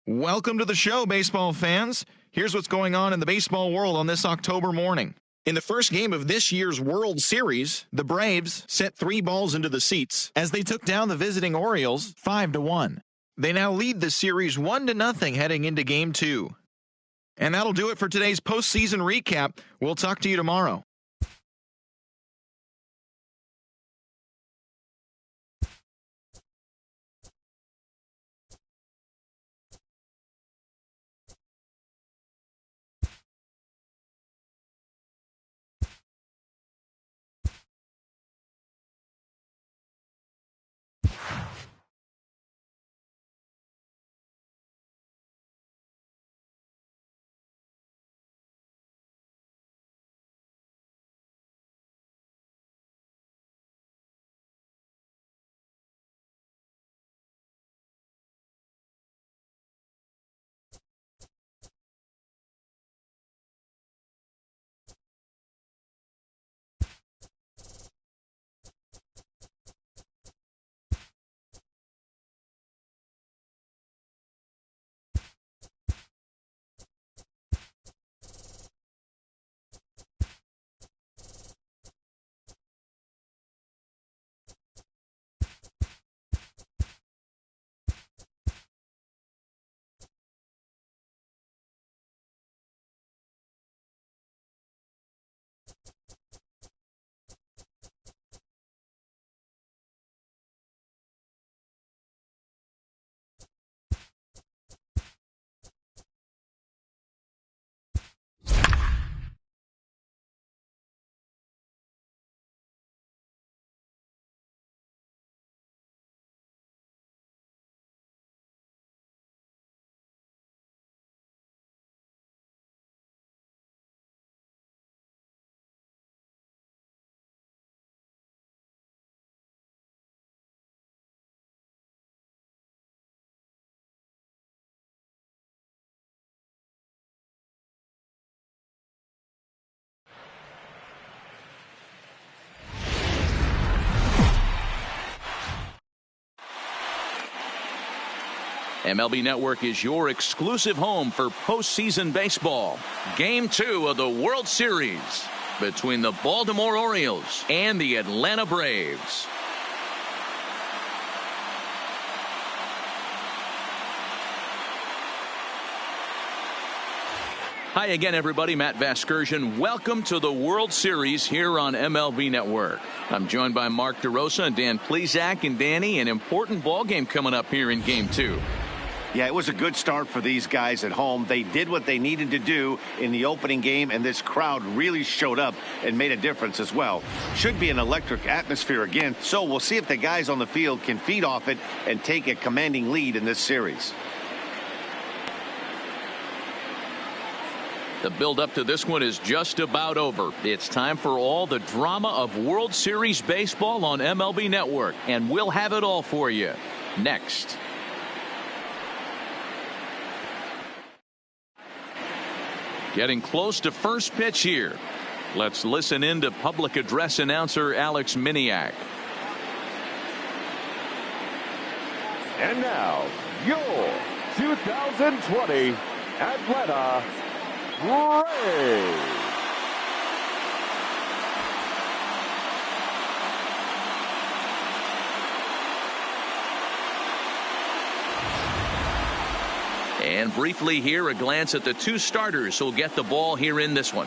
Welcome to the show, baseball fans. Here's what's going on in the baseball world on this October morning. In the first game of this year's World Series, the Braves sent 3 balls into the seats as they took down the visiting Orioles 5-1. They now lead the series 1-0 heading into Game 2. And that'll do it for today's postseason recap. We'll talk to you tomorrow. MLB Network is your exclusive home for postseason baseball. Game 2 of the World Series between the Baltimore Orioles and the Atlanta Braves. Hi again, everybody. Matt Vasgersian. Welcome to the World Series here on MLB Network. I'm joined by Mark DeRosa and Dan Plesac. And Danny, an important ball game coming up here in Game 2. Yeah, it was a good start for these guys at home. They did what they needed to do in the opening game, and this crowd really showed up and made a difference as well. Should be an electric atmosphere again, so we'll see if the guys on the field can feed off it and take a commanding lead in this series. The build-up to this one is just about over. It's time for all the drama of World Series baseball on MLB Network, and we'll have it all for you next. Getting close to first pitch here. Let's listen in to public address announcer Alex Miniak. And now, your 2020 Atlanta Braves. And briefly here, a glance at the 2 starters who'll get the ball here in this one.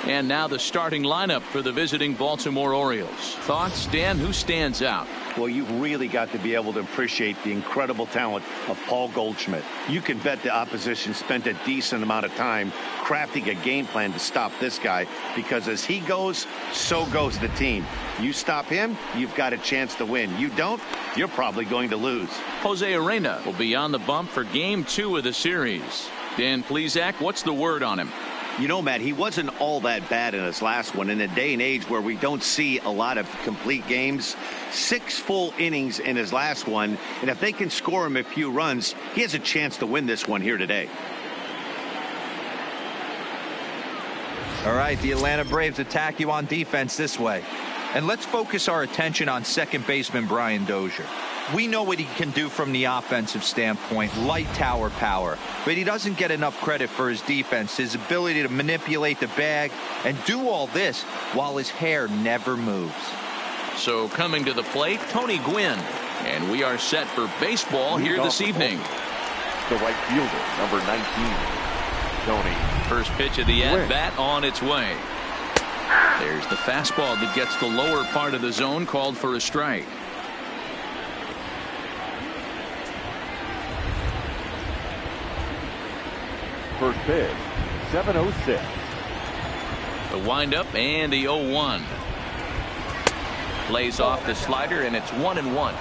And now the starting lineup for the visiting Baltimore Orioles. Thoughts, Dan? Who stands out? Well, you've really got to be able to appreciate the incredible talent of Paul Goldschmidt. You can bet the opposition spent a decent amount of time crafting a game plan to stop this guy, because as he goes, so goes the team. You stop him, you've got a chance to win. You don't, you're probably going to lose. Jose Arena will be on the bump for Game 2 of the series. Dan Plesac, what's the word on him? You know, Matt, he wasn't all that bad in his last one. In a day and age where we don't see a lot of complete games, 6 full innings in his last one, and if they can score him a few runs, he has a chance to win this one here today. All right, the Atlanta Braves attack you on defense this way. And let's focus our attention on second baseman Brian Dozier. We know what he can do from the offensive standpoint, light tower power, but he doesn't get enough credit for his defense, his ability to manipulate the bag and do all this while his hair never moves. So coming to the plate, Tony Gwynn. And we are set for baseball here this evening. The right fielder, number 19, Tony. First pitch of the at-bat on its way. There's the fastball that gets the lower part of the zone, called for a strike. First pitch, 7:06. The windup and the 0-1. Lays off the slider, and it's 1-1.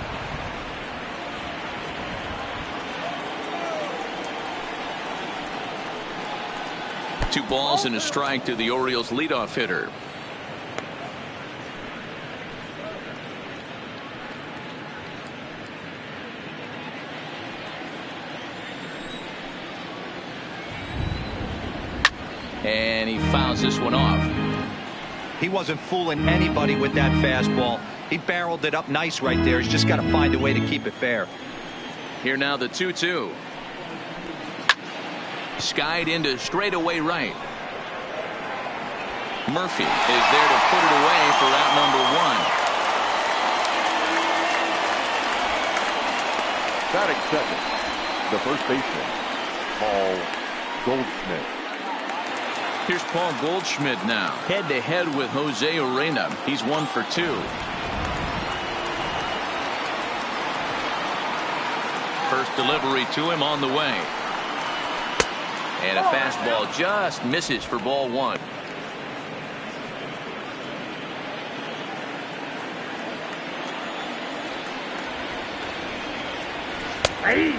Two balls and a strike to the Orioles leadoff hitter. And he fouls this one off. He wasn't fooling anybody with that fastball. He barreled it up nice right there. He's just got to find a way to keep it fair. Here now the 2-2. Skied into straightaway right. Murphy is there to put it away for out number 1. Batting second, the first baseman, Paul Goldschmidt. Here's Paul Goldschmidt now, head-to-head with Jose Urena. He's 1 for 2. First delivery to him on the way. And a fastball just misses for ball 1.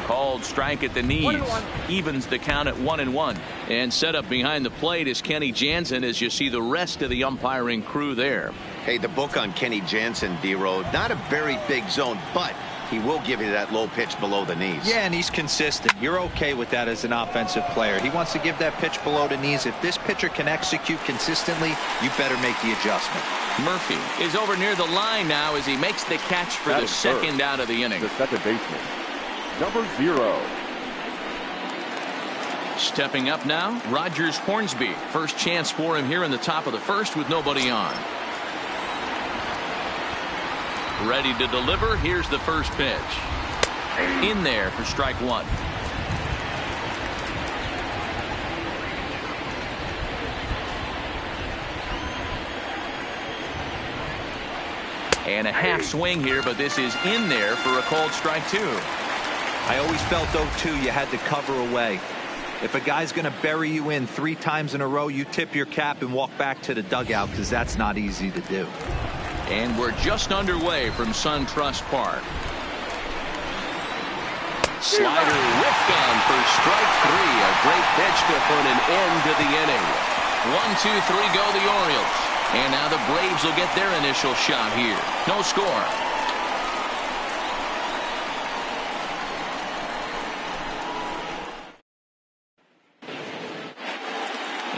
Called strike at the knees. Evens the count at 1-1. And set up behind the plate is Kenny Jansen as you see the rest of the umpiring crew there. Hey, the book on Kenny Jansen, D-Road, not a very big zone, but he will give you that low pitch below the knees. Yeah, and he's consistent. You're okay with that as an offensive player. He wants to give that pitch below the knees. If this pitcher can execute consistently, you better make the adjustment. Murphy is over near the line now as he makes the catch for the second out of the inning. The second baseman, number 0. Stepping up now, Rogers Hornsby. First chance for him here in the top of the first with nobody on. Ready to deliver. Here's the first pitch. In there for strike 1. And a half swing here, but this is in there for a called strike 2. I always felt, though, too, you had to cover away. If a guy's going to bury you in 3 times in a row, you tip your cap and walk back to the dugout because that's not easy to do. And we're just underway from SunTrust Park. Slider whiffed on for strike 3. A great pitch to put an end to the inning. 1-2-3 go the Orioles. And now the Braves will get their initial shot here. No score.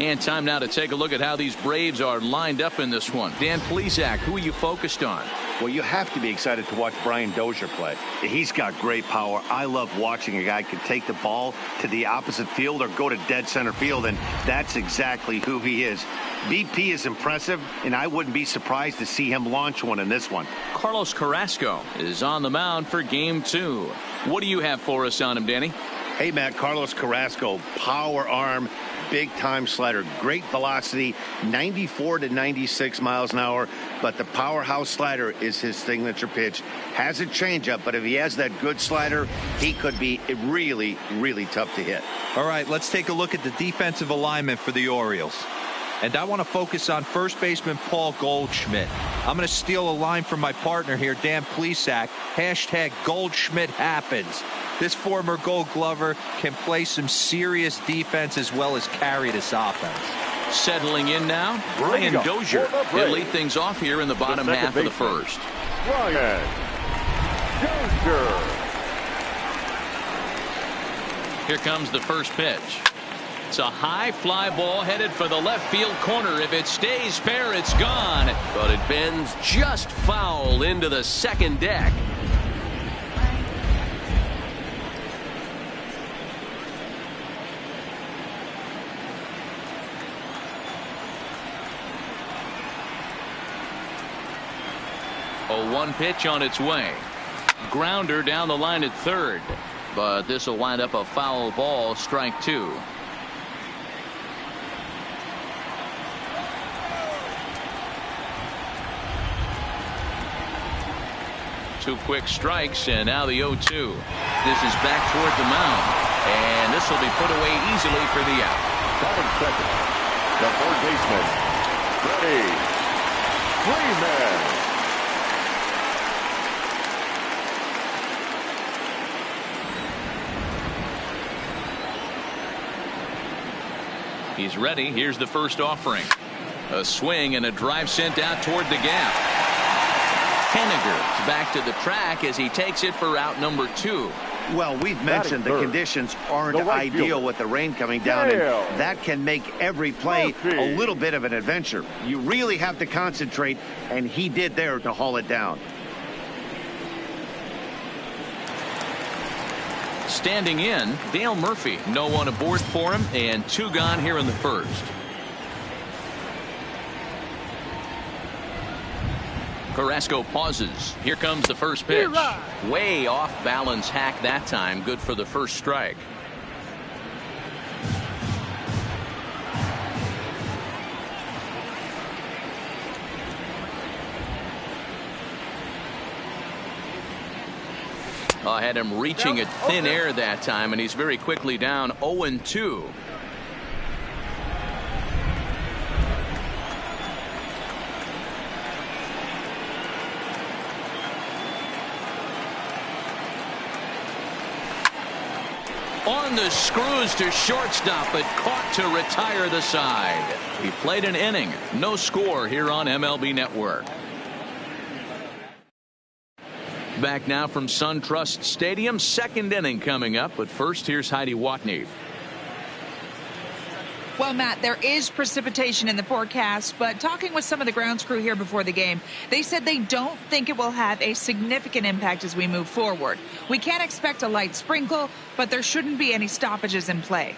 And time now to take a look at how these Braves are lined up in this one. Dan Plesac, who are you focused on? Well, you have to be excited to watch Brian Dozier play. He's got great power. I love watching a guy can take the ball to the opposite field or go to dead center field, and that's exactly who he is. BP is impressive, and I wouldn't be surprised to see him launch one in this one. Carlos Carrasco is on the mound for game 2. What do you have for us on him, Danny? Hey, Matt, Carlos Carrasco, power arm, big time slider, great velocity, 94 to 96 miles an hour, but the powerhouse slider is his signature pitch. Has a changeup, but if he has that good slider, he could be really, really tough to hit. All right, let's take a look at the defensive alignment for the Orioles. And I want to focus on first baseman Paul Goldschmidt. I'm going to steal a line from my partner here, Dan Plesac. Hashtag Goldschmidt happens. This former Gold Glover can play some serious defense as well as carry this offense. Settling in now, Brian Dozier. He'll lead things off here in the bottom half of the first. Brian Dozier. Here comes the first pitch. It's a high fly ball headed for the left field corner. If it stays fair, it's gone. But it bends just foul into the second deck. A 1 pitch on its way. Grounder down the line at third. But this will wind up a foul ball, strike 2. Two quick strikes, and now the 0-2. This is back toward the mound, and this will be put away easily for the out. Batting second, the third baseman, Freddie Peralta. He's ready. Here's the first offering. A swing and a drive sent out toward the gap. Keiner back to the track as he takes it for out number 2. Well, we've mentioned the conditions aren't ideal with the rain coming down, and that can make every play a little bit of an adventure. You really have to concentrate, and he did there to haul it down. Standing in, Dale Murphy. No one aboard for him, and 2 gone here in the first. Carrasco pauses. Here comes the first pitch. Way off balance hack that time. Good for the first strike. I had him reaching at thin air that time, and he's very quickly down 0-2. On the screws to shortstop, but caught to retire the side. He played an inning. No score here on MLB Network. Back now from SunTrust Stadium. Second inning coming up, but first here's Heidi Watney. Well, Matt, there is precipitation in the forecast, but talking with some of the grounds crew here before the game, they said they don't think it will have a significant impact as we move forward. We can't expect a light sprinkle, but there shouldn't be any stoppages in play.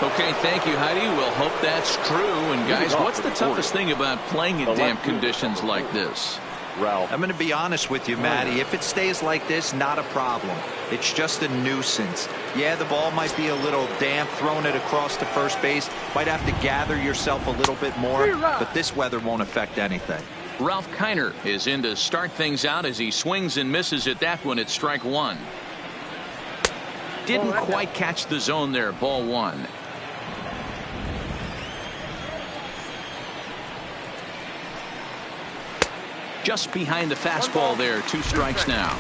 Okay, thank you, Heidi. We'll hope that's true. And guys, what's the toughest thing about playing in damp conditions like this? I'm going to be honest with you, Matty. If it stays like this, not a problem. It's just a nuisance. Yeah, the ball might be a little damp, throwing it across to first base. Might have to gather yourself a little bit more, but this weather won't affect anything. Ralph Keiner is in to start things out as he swings and misses at that one at strike 1. Didn't quite catch the zone there. Ball 1. Just behind the fastball there. 2 strikes now.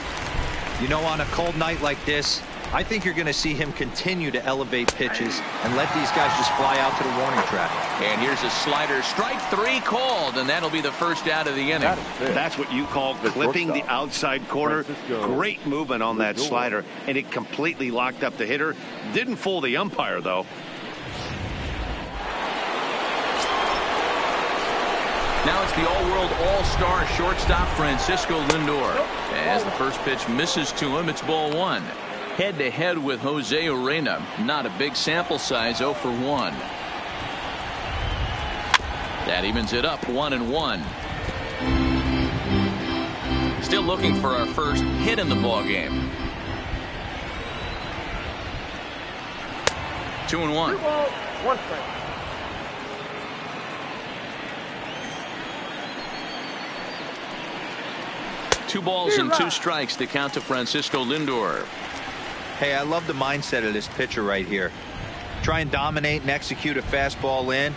You know, on a cold night like this, I think you're going to see him continue to elevate pitches and let these guys just fly out to the warning track. And here's a slider. Strike 3 called, and that'll be the first out of the inning. That's what you call clipping the outside corner. Great movement on that slider, and it completely locked up the hitter. Didn't fool the umpire, though. Now it's the all-world all-star shortstop Francisco Lindor. As the first pitch misses to him, it's ball 1. Head-to-head with Jose Urena. Not a big sample size, 0 for 1. That evens it up, 1-1. Still looking for our first hit in the ballgame. 2-1. 1 strike. Two balls and 2 strikes to count to Francisco Lindor. Hey, I love the mindset of this pitcher right here. Try and dominate and execute a fastball in,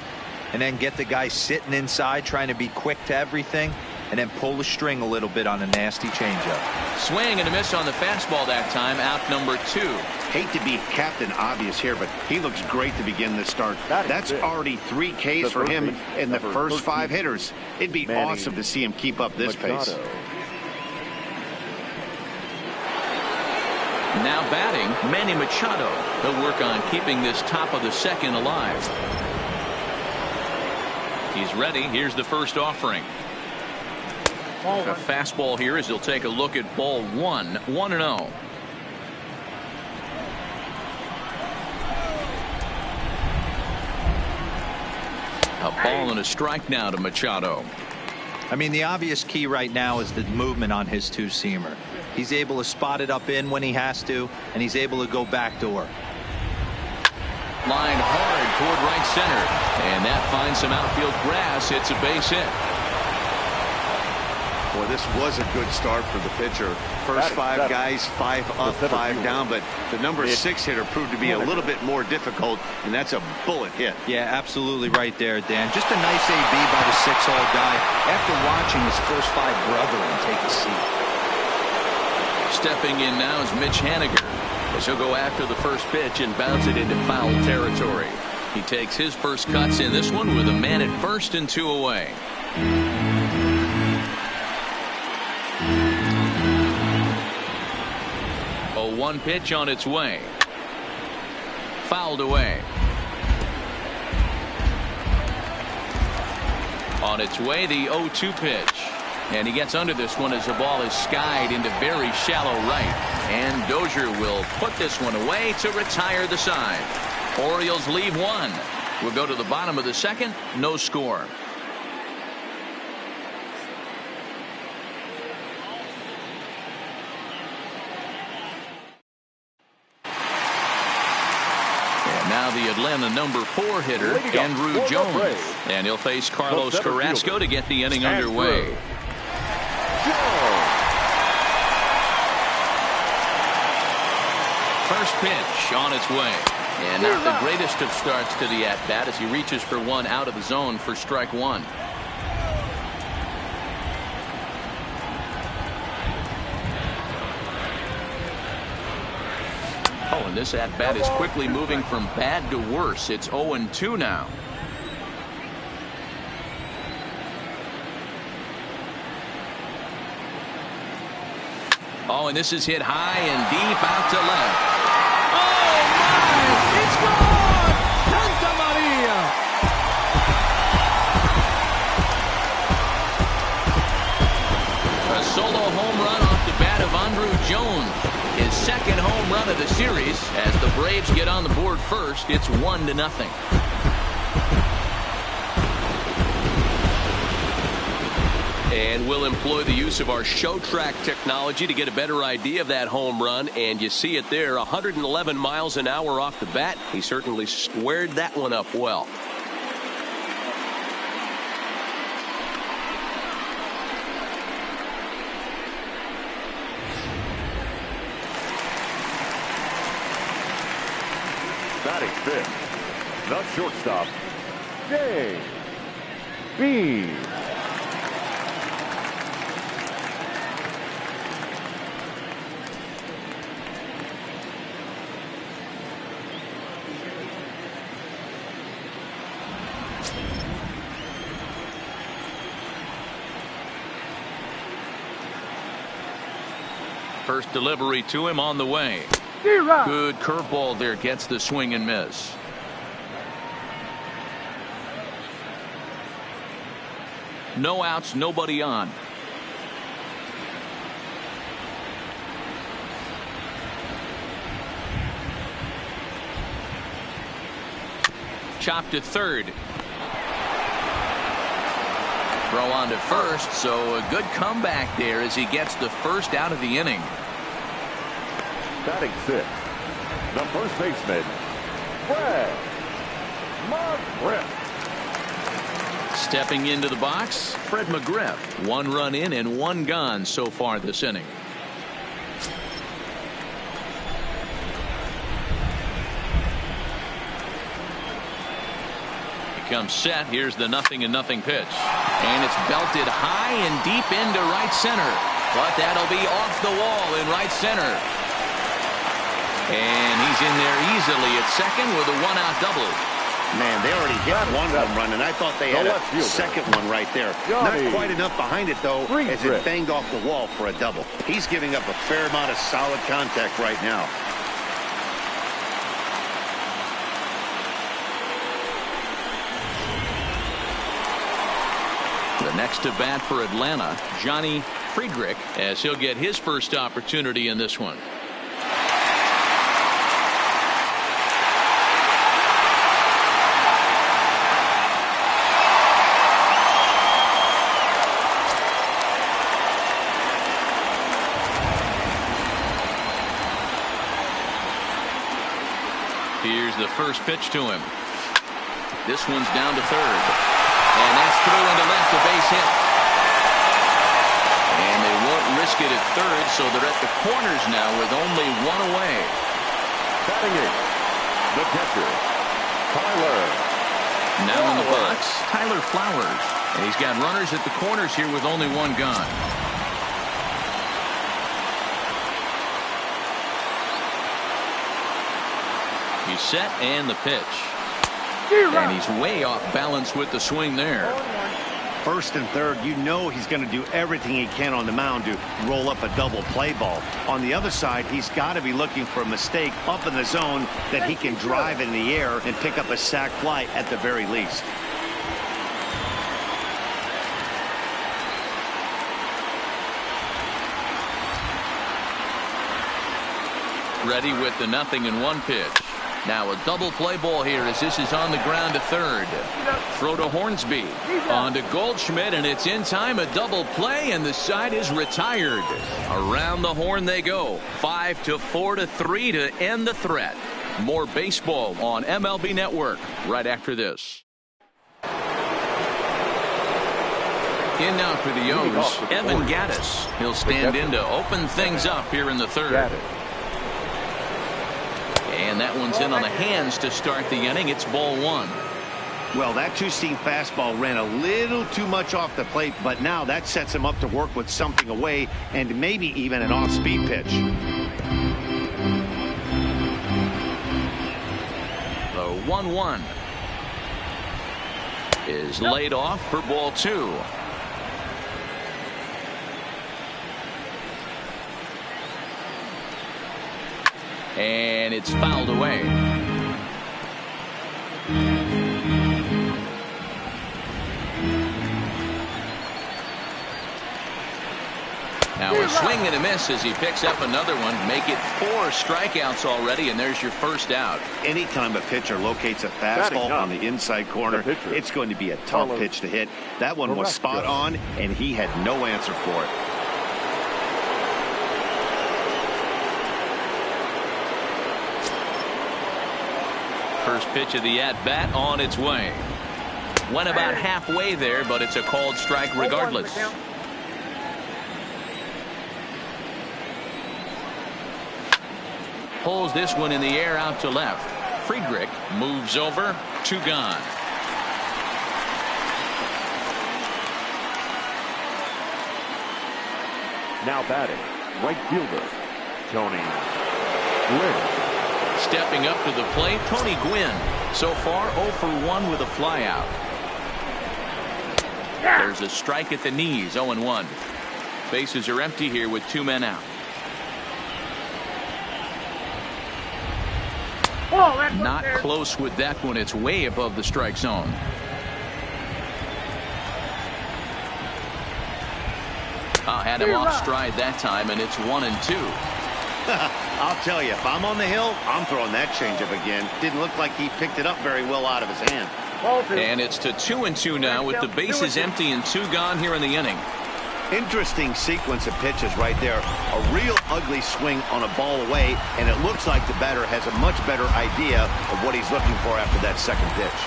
and then get the guy sitting inside trying to be quick to everything, and then pull the string a little bit on a nasty changeup. Swing and a miss on the fastball that time. Out number 2. Hate to be Captain Obvious here, but he looks great to begin this start. That's already 3 Ks for him in the first 5 hitters. It'd be awesome to see him keep up this pace. Now batting, Manny Machado. He'll work on keeping this top of the second alive. He's ready. Here's the first offering. A fastball here as he'll take a look at ball one. 1-0. A ball and a strike now to Machado. I mean, the obvious key right now is the movement on his two-seamer. He's able to spot it up in when he has to, and he's able to go backdoor. Line hard toward right center, and that finds some outfield grass. It's a base hit. Boy, this was a good start for the pitcher. First five guys, 5 up, 5 down, but the number 6 hitter proved to be a little bit more difficult, and that's a bullet hit. Yeah, absolutely right there, Dan. Just a nice AB by the 6-hole guy after watching his first 5 brethren take a seat. Stepping in now is Mitch Haniger, as he'll go after the first pitch and bounce it into foul territory. He takes his first cuts in this one with a man at first and 2 away. A 1 pitch on its way. Fouled away. On its way, the 0-2 pitch. And he gets under this one as the ball is skied into very shallow right. And Dozier will put this one away to retire the side. Orioles leave 1. We'll go to the bottom of the second. No score. Now the Atlanta number 4 hitter, Andrew Jones. And he'll face Carlos Carrasco to get the inning underway. First pitch on its way. And not the greatest of starts to the at-bat as he reaches for one out of the zone for strike 1. Oh, and this at-bat is quickly moving from bad to worse. It's 0-2 now. Oh, and this is hit high and deep out to left. Oh, my! It's gone! Santa Maria! A solo home run off the bat of Andrew Jones. His second home run of the series. As the Braves get on the board first, it's 1-0. And we'll employ the use of our show track technology to get a better idea of that home run. And you see it there, 111 miles an hour off the bat. He certainly squared that one up well. Batting fifth, the shortstop, J.B. First delivery to him on the way. Good curveball there, gets the swing and miss. No outs, nobody on. Chopped to third. Throw on to first, so a good comeback there as he gets the first out of the inning. Batting sixth, the first baseman, Fred McGriff. Stepping into the box, Fred McGriff. 1 run in and 1 gone so far this inning. He comes set. Here's the 0-0 pitch. And it's belted high and deep into right center. But that'll be off the wall in right center. And he's in there easily at second with a 1-out double. Man, they already hit one home run, and I thought they had a second one right there. Not quite enough behind it, though, as it banged off the wall for a double. He's giving up a fair amount of solid contact right now. The next to bat for Atlanta, Johnny Friedrich, as he'll get his first opportunity in this one. Here's the first pitch to him. This one's down to third. And that's through into left, a base hit. And they won't risk it at third, so they're at the corners now with only one away. Batting in, the catcher, Tyler. Now in the box, Tyler Flowers. And he's got runners at the corners here with only one gone. He's set and the pitch. And he's way off balance with the swing there. First and third, you know he's going to do everything he can on the mound to roll up a double play ball. On the other side, he's got to be looking for a mistake up in the zone that he can drive in the air and pick up a sac fly at the very least. Ready with the 0-1 pitch. Now a double play ball here as this is on the ground to third. Throw to Hornsby. On to Goldschmidt, and it's in time. A double play, and the side is retired. Around the horn they go. 5-4-3 to end the threat. More baseball on MLB Network right after this. In now for the O's, Evan Gattis. He'll stand in to open things up here in the third. And that one's in on the hands to start the inning. It's ball one. Well, that two-seam fastball ran a little too much off the plate, but now that sets him up to work with something away and maybe even an off-speed pitch. The 1-1 is laid off for ball two. And it's fouled away. Now a swing and a miss as he picks up another one. Make it 4 strikeouts already, and there's your first out. Anytime a pitcher locates a fastball on the inside corner, it's going to be a tough pitch to hit. That one was spot on, and he had no answer for it. First pitch of the at-bat on its way. Went about halfway there, but it's a called strike regardless. Pulls this one in the air out to left. Friedrich moves over. 2 gone. Now batting, right fielder, Tony Gwynn. Stepping up to the plate, Tony Gwynn. So far 0 for 1 with a flyout. There's a strike at the knees. 0-1. Bases are empty here with 2 men out. Not close with that one. It's way above the strike zone. Had him off stride that time, and it's 1-2. I'll tell you, if I'm on the hill, I'm throwing that changeup again. Didn't look like he picked it up very well out of his hand. And it's to 2-2 now with the bases empty and 2 gone here in the inning. Interesting sequence of pitches right there. A real ugly swing on a ball away, and it looks like the batter has a much better idea of what he's looking for after that second pitch.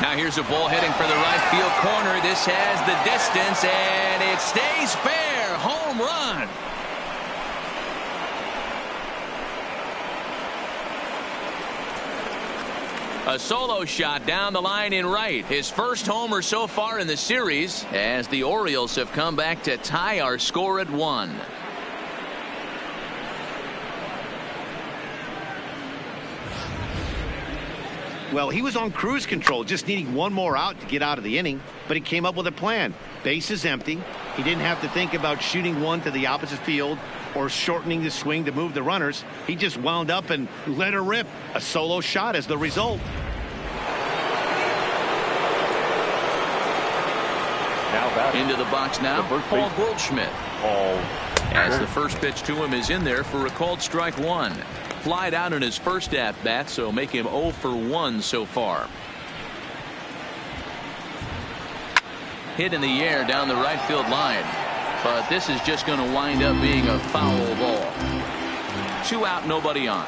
Now here's a ball heading for the right field corner. This has the distance, and it stays fair. Home run. A solo shot down the line in right. His first homer so far in the series, as the Orioles have come back to tie our score at 1. Well, he was on cruise control, just needing one more out to get out of the inning. But he came up with a plan. Base is empty. He didn't have to think about shooting one to the opposite field or shortening the swing to move the runners. He just wound up and let her rip. A solo shot as the result. Into the box now, Paul Goldschmidt. As the first pitch to him is in there for a called strike one. Flied out in his first at-bat, so make him 0 for 1 so far. Hit in the air down the right field line. But this is just going to wind up being a foul ball. 2 out, nobody on.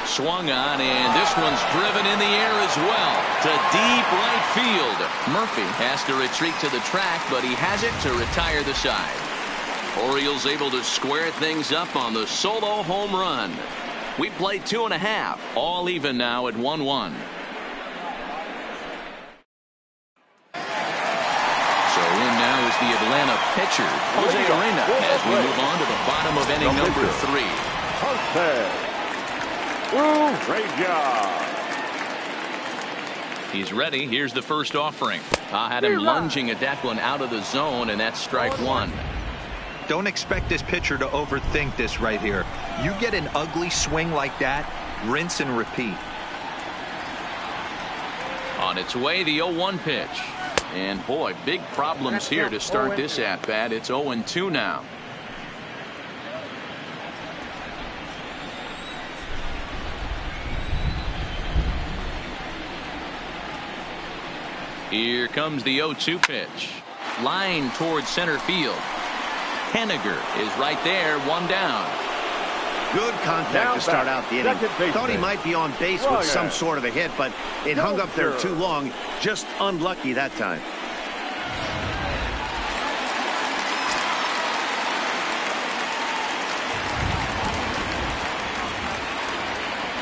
Swung on, and this one's driven in the air as well to deep right field. Murphy has to retreat to the track, but he has it to retire the side. Orioles able to square things up on the solo home run. We played 2.5, all even now at 1-1. So in now is the Atlanta pitcher, Jose Arena, as we move on to the bottom of inning number 3. Great job. He's ready. Here's the first offering. Had him lunging at that one out of the zone, and that's strike one. Don't expect this pitcher to overthink this right here. You get an ugly swing like that, rinse and repeat. On its way, the 0-1 pitch. And boy, big problems here to start this at-bat. It's 0-2 now. Here comes the 0-2 pitch. Line towards center field. Henniger is right there, 1 down. Good contact to start out the inning. Thought he might be on base with some sort of a hit, but it hung up there too long. Just unlucky that time.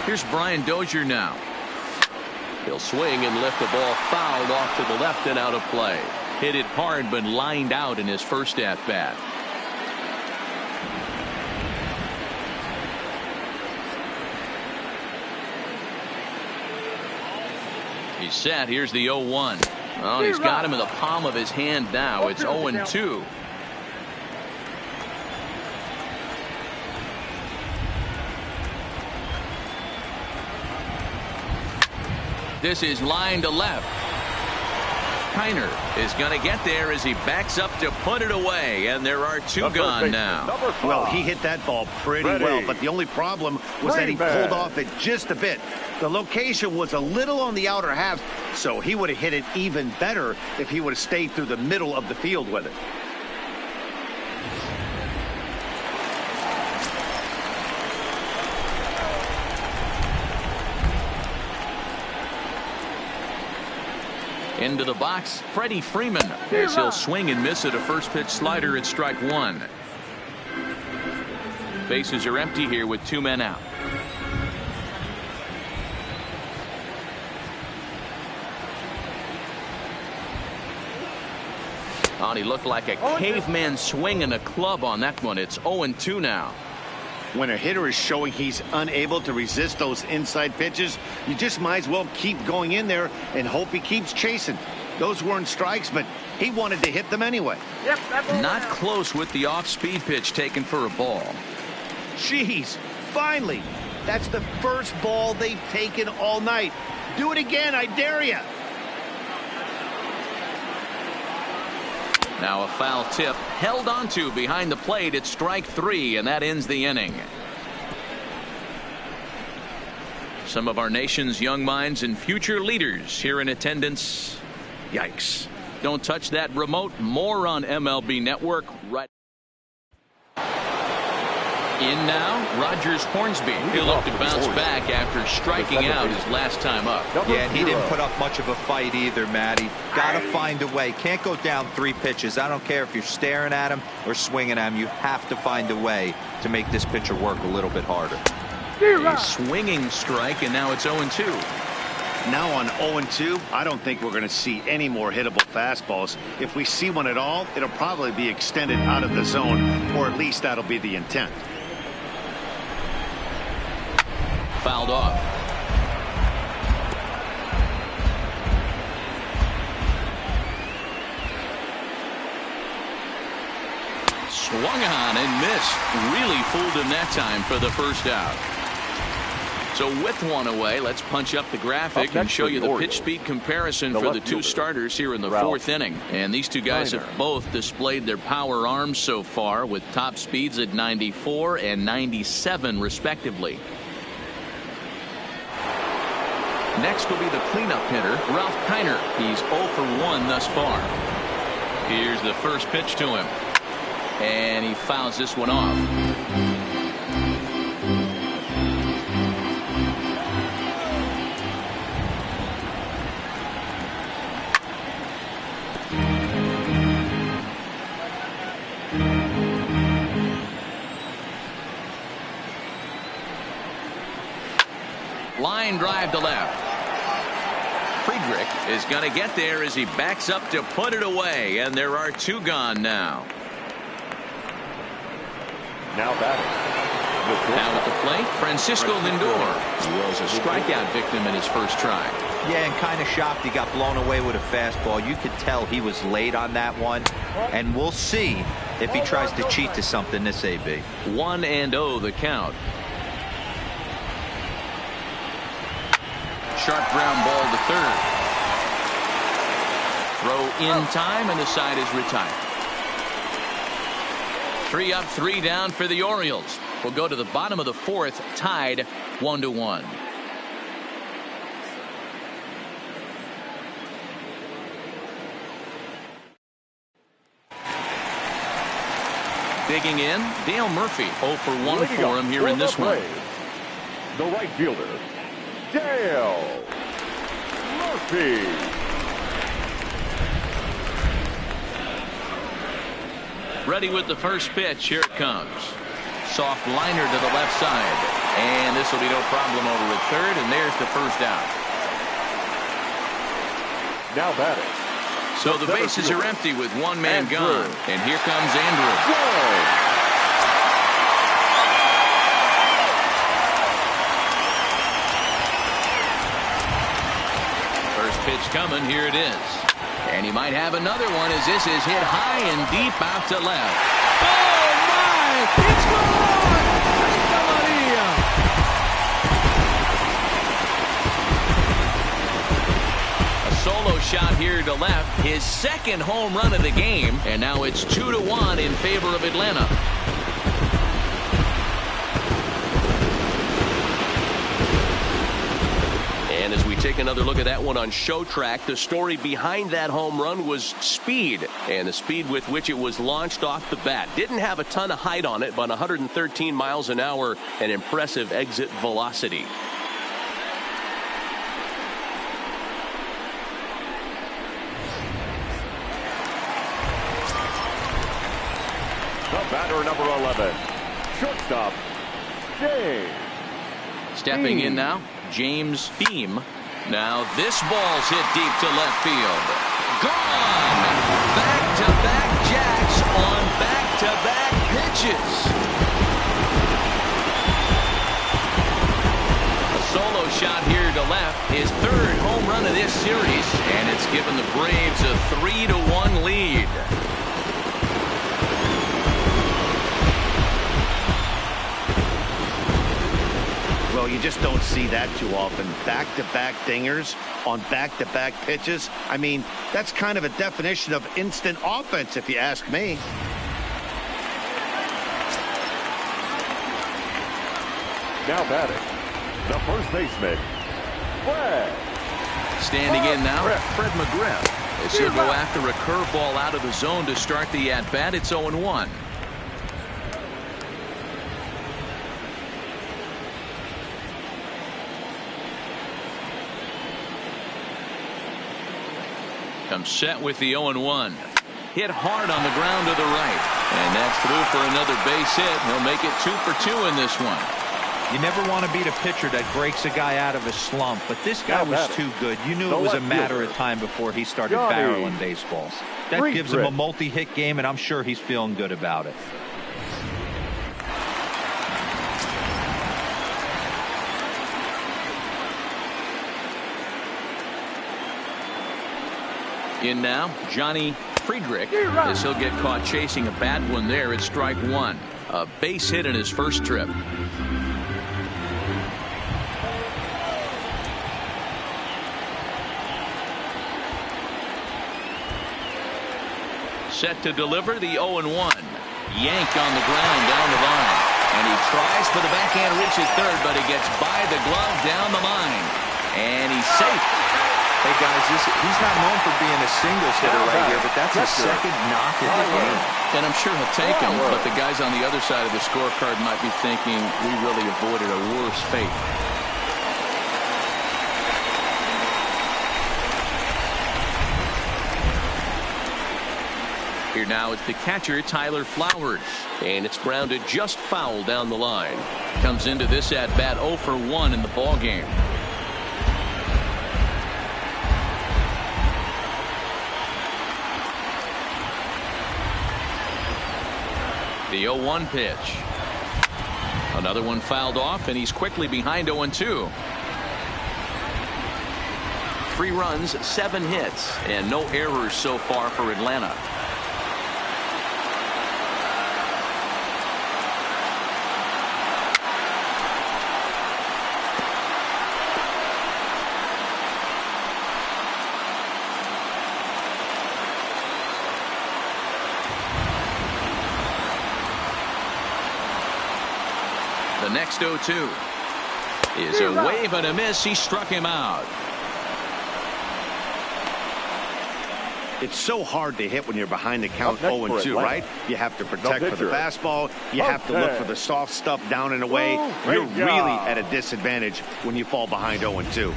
Here's Brian Dozier now. He'll swing and lift the ball fouled off to the left and out of play. Hit it hard, but lined out in his first at-bat. He's set. Here's the 0-1. Oh, he's got him in the palm of his hand now. It's 0-2. This is line to left. Keiner is going to get there as he backs up to put it away, and there are 2 gone now. Well, he hit that ball pretty well, but the only problem was that he pulled off it just a bit. The location was a little on the outer half, so he would have hit it even better if he would have stayed through the middle of the field with it. Into the box, Freddie Freeman, as he'll swing and miss at a first pitch slider at strike one. Bases are empty here with 2 men out. Oh, he looked like a caveman swinging a club on that one. It's 0-2 now. When a hitter is showing he's unable to resist those inside pitches, you just might as well keep going in there and hope he keeps chasing. Those weren't strikes, but he wanted to hit them anyway. Not close with the off-speed pitch taken for a ball. Jeez, finally. That's the first ball they've taken all night. Do it again, I dare you. Now a foul tip held onto behind the plate at strike 3, and that ends the inning. Some of our nation's young minds and future leaders here in attendance. Yikes. Don't touch that remote. More on MLB Network right. In now, Rogers Hornsby. He'll look to bounce back after striking out his last time up. Yeah, and he didn't put up much of a fight either, Matty. Got to find a way. Can't go down 3 pitches. I don't care if you're staring at him or swinging at him. You have to find a way to make this pitcher work a little bit harder. A swinging strike, and now it's 0-2. Now on 0-2, I don't think we're going to see any more hittable fastballs. If we see one at all, it'll probably be extended out of the zone, or at least that'll be the intent. fouled off. Swung on and missed. Really fooled him that time for the first out. So with one away, let's punch up the graphic and show you the pitch speed comparison for the two starters here in the fourth inning. And these two guys have both displayed their power arms so far with top speeds at 94 and 97 respectively. Next will be the cleanup hitter, Ralph Keiner. He's 0 for 1 thus far. Here's the first pitch to him. And he fouls this one off. Line drive to left. Friedrich is going to get there as he backs up to put it away, and there are two gone now. Now batting. Now at the plate, Francisco Lindor. He was a strikeout victim in his first try. Yeah, and kind of shocked he got blown away with a fastball. You could tell he was late on that one, and we'll see if he tries to cheat to something this AB. 1-0 the count. Sharp ground ball to third. Throw in time, and the side is retired. 3 up, 3 down for the Orioles. We'll go to the bottom of the fourth, tied 1-1. Digging in, Dale Murphy. 0 for 1 for him here in this one. The right fielder, Dale Murphy. Ready with the first pitch. Here it comes. Soft liner to the left side. And this will be no problem over at third. And there's the first out. Now batting. So the bases are empty with one man gone. And here comes Andrew. First pitch coming. Here it is. And he might have another one as this is hit high and deep out to left. Oh, my! It's gone! A solo shot here to left. His second home run of the game. And now it's 2-1 in favor of Atlanta. And as we take another look at that one on Show Track, the story behind that home run was speed, and the speed with which it was launched off the bat. Didn't have a ton of height on it, but 113 miles an hour, an impressive exit velocity. The batter, number 11, shortstop, James. Stepping in now, James Beam. Now this ball's hit deep to left field. Gone! Back-to-back jacks on back-to-back pitches. A solo shot here to left. His third home run of this series, and it's given the Braves a 3-1 lead. Well, you just don't see that too often. Back-to-back dingers on back-to-back pitches. I mean, that's kind of a definition of instant offense, if you ask me. Now batting, the first baseman, Fred. Standing in now, Fred McGriff. As he'll go after a curveball out of the zone to start the at-bat. It's 0-1. Comes set with the 0-1. Hit hard on the ground to the right. And that's through for another base hit. He'll make it 2 for 2 in this one. You never want to beat a pitcher that breaks a guy out of a slump, but this guy was too good. You knew it was a matter of time before he started barreling baseballs. That gives him a multi-hit game, and I'm sure he's feeling good about it. In now, Johnny Friedrich, as he'll get caught chasing a bad one there. It's strike one. A base hit in his first trip. Set to deliver the 0-1. Yank on the ground down the line. And he tries for the backhand, reaches third, but he gets by the glove down the line. And he's safe. Hey, guys, he's not known for being a singles hitter right here, but that's his second knock of the game. And I'm sure he'll take him, but the guys on the other side of the scorecard might be thinking we really avoided a worse fate. Here now it's the catcher, Tyler Flowers. And it's grounded just foul down the line. Comes into this at bat 0 for 1 in the ball game. The 0-1 pitch. Another one fouled off, and he's quickly behind 0-2. 3 runs, 7 hits, and no errors so far for Atlanta. The next 0-2 is a wave and a miss. He struck him out. It's so hard to hit when you're behind the count 0-2, right? You have to protect for the fastball. You have to look for the soft stuff down and away. You're really at a disadvantage when you fall behind 0-2.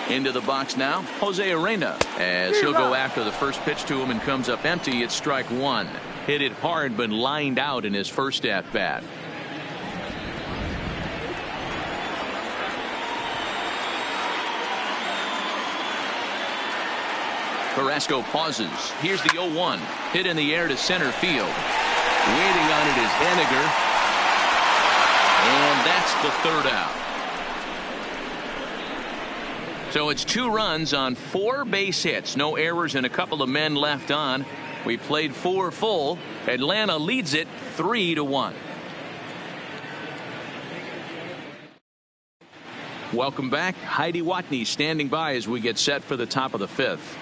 Into the box now, Jose Arena, as he'll go after the first pitch to him and comes up empty. It's strike one. Hit it hard, but lined out in his first at bat. Carrasco pauses. Here's the 0-1. Hit in the air to center field. Waiting on it is Henniger. And that's the third out. So it's 2 runs on 4 base hits. No errors and a couple of men left on. We played 4 full. Atlanta leads it 3-1. Welcome back. Heidi Watney standing by as we get set for the top of the 5th.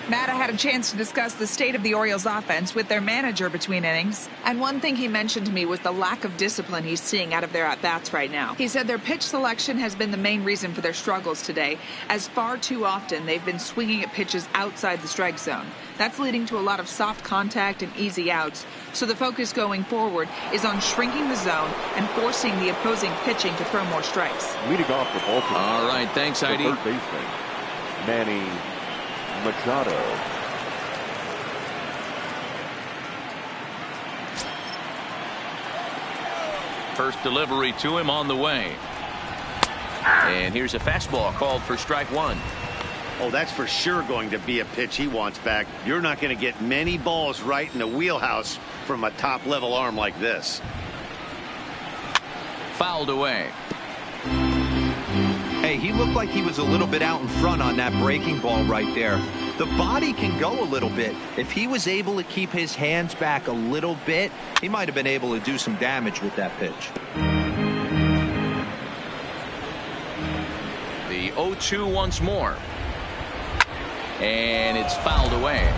Matt, I had a chance to discuss the state of the Orioles offense with their manager between innings. And one thing he mentioned to me was the lack of discipline he's seeing out of their at-bats right now. He said their pitch selection has been the main reason for their struggles today, as far too often they've been swinging at pitches outside the strike zone. That's leading to a lot of soft contact and easy outs. So the focus going forward is on shrinking the zone and forcing the opposing pitching to throw more strikes. Leading off the Baltimore. All right, thanks, Heidi. Third baseman, Manny Machado. First delivery to him on the way. And here's a fastball called for strike one. Oh, that's for sure going to be a pitch he wants back. You're not going to get many balls right in the wheelhouse from a top-level arm like this. Fouled away. Hey, he looked like he was a little bit out in front on that breaking ball right there. The body can go a little bit. If he was able to keep his hands back a little bit, he might have been able to do some damage with that pitch. The 0-2 once more. And it's fouled away.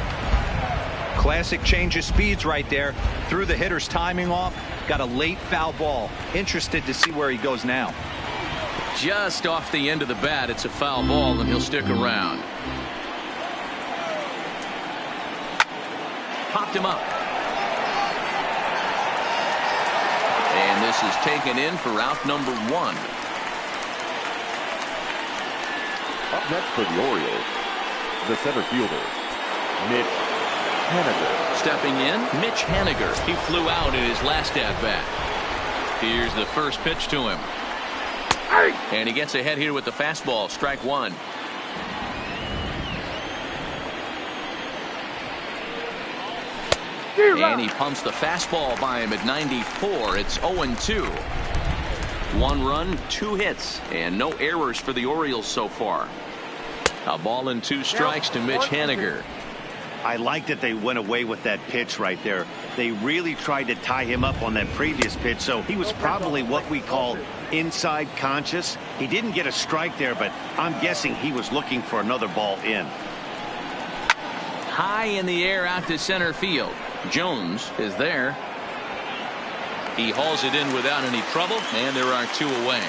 Classic change of speeds right there. Threw the hitter's timing off. Got a late foul ball. Interested to see where he goes now. Just off the end of the bat, it's a foul ball, and he'll stick around. Popped him up. And this is taken in for out number 1. Up next for the Orioles, the center fielder, Mitch Haniger. Stepping in, Mitch Haniger. He flew out in his last at-bat. Here's the first pitch to him. And he gets ahead here with the fastball. Strike one. And he pumps the fastball by him at 94. It's 0-2. 1 run, 2 hits, and no errors for the Orioles so far. A ball and 2 strikes to Mitch Haniger. I like that they went away with that pitch right there. They really tried to tie him up on that previous pitch, so he was probably what we call inside conscious. He didn't get a strike there, but I'm guessing he was looking for another ball in. High in the air out to center field. Jones is there. He hauls it in without any trouble, and there are 2 away.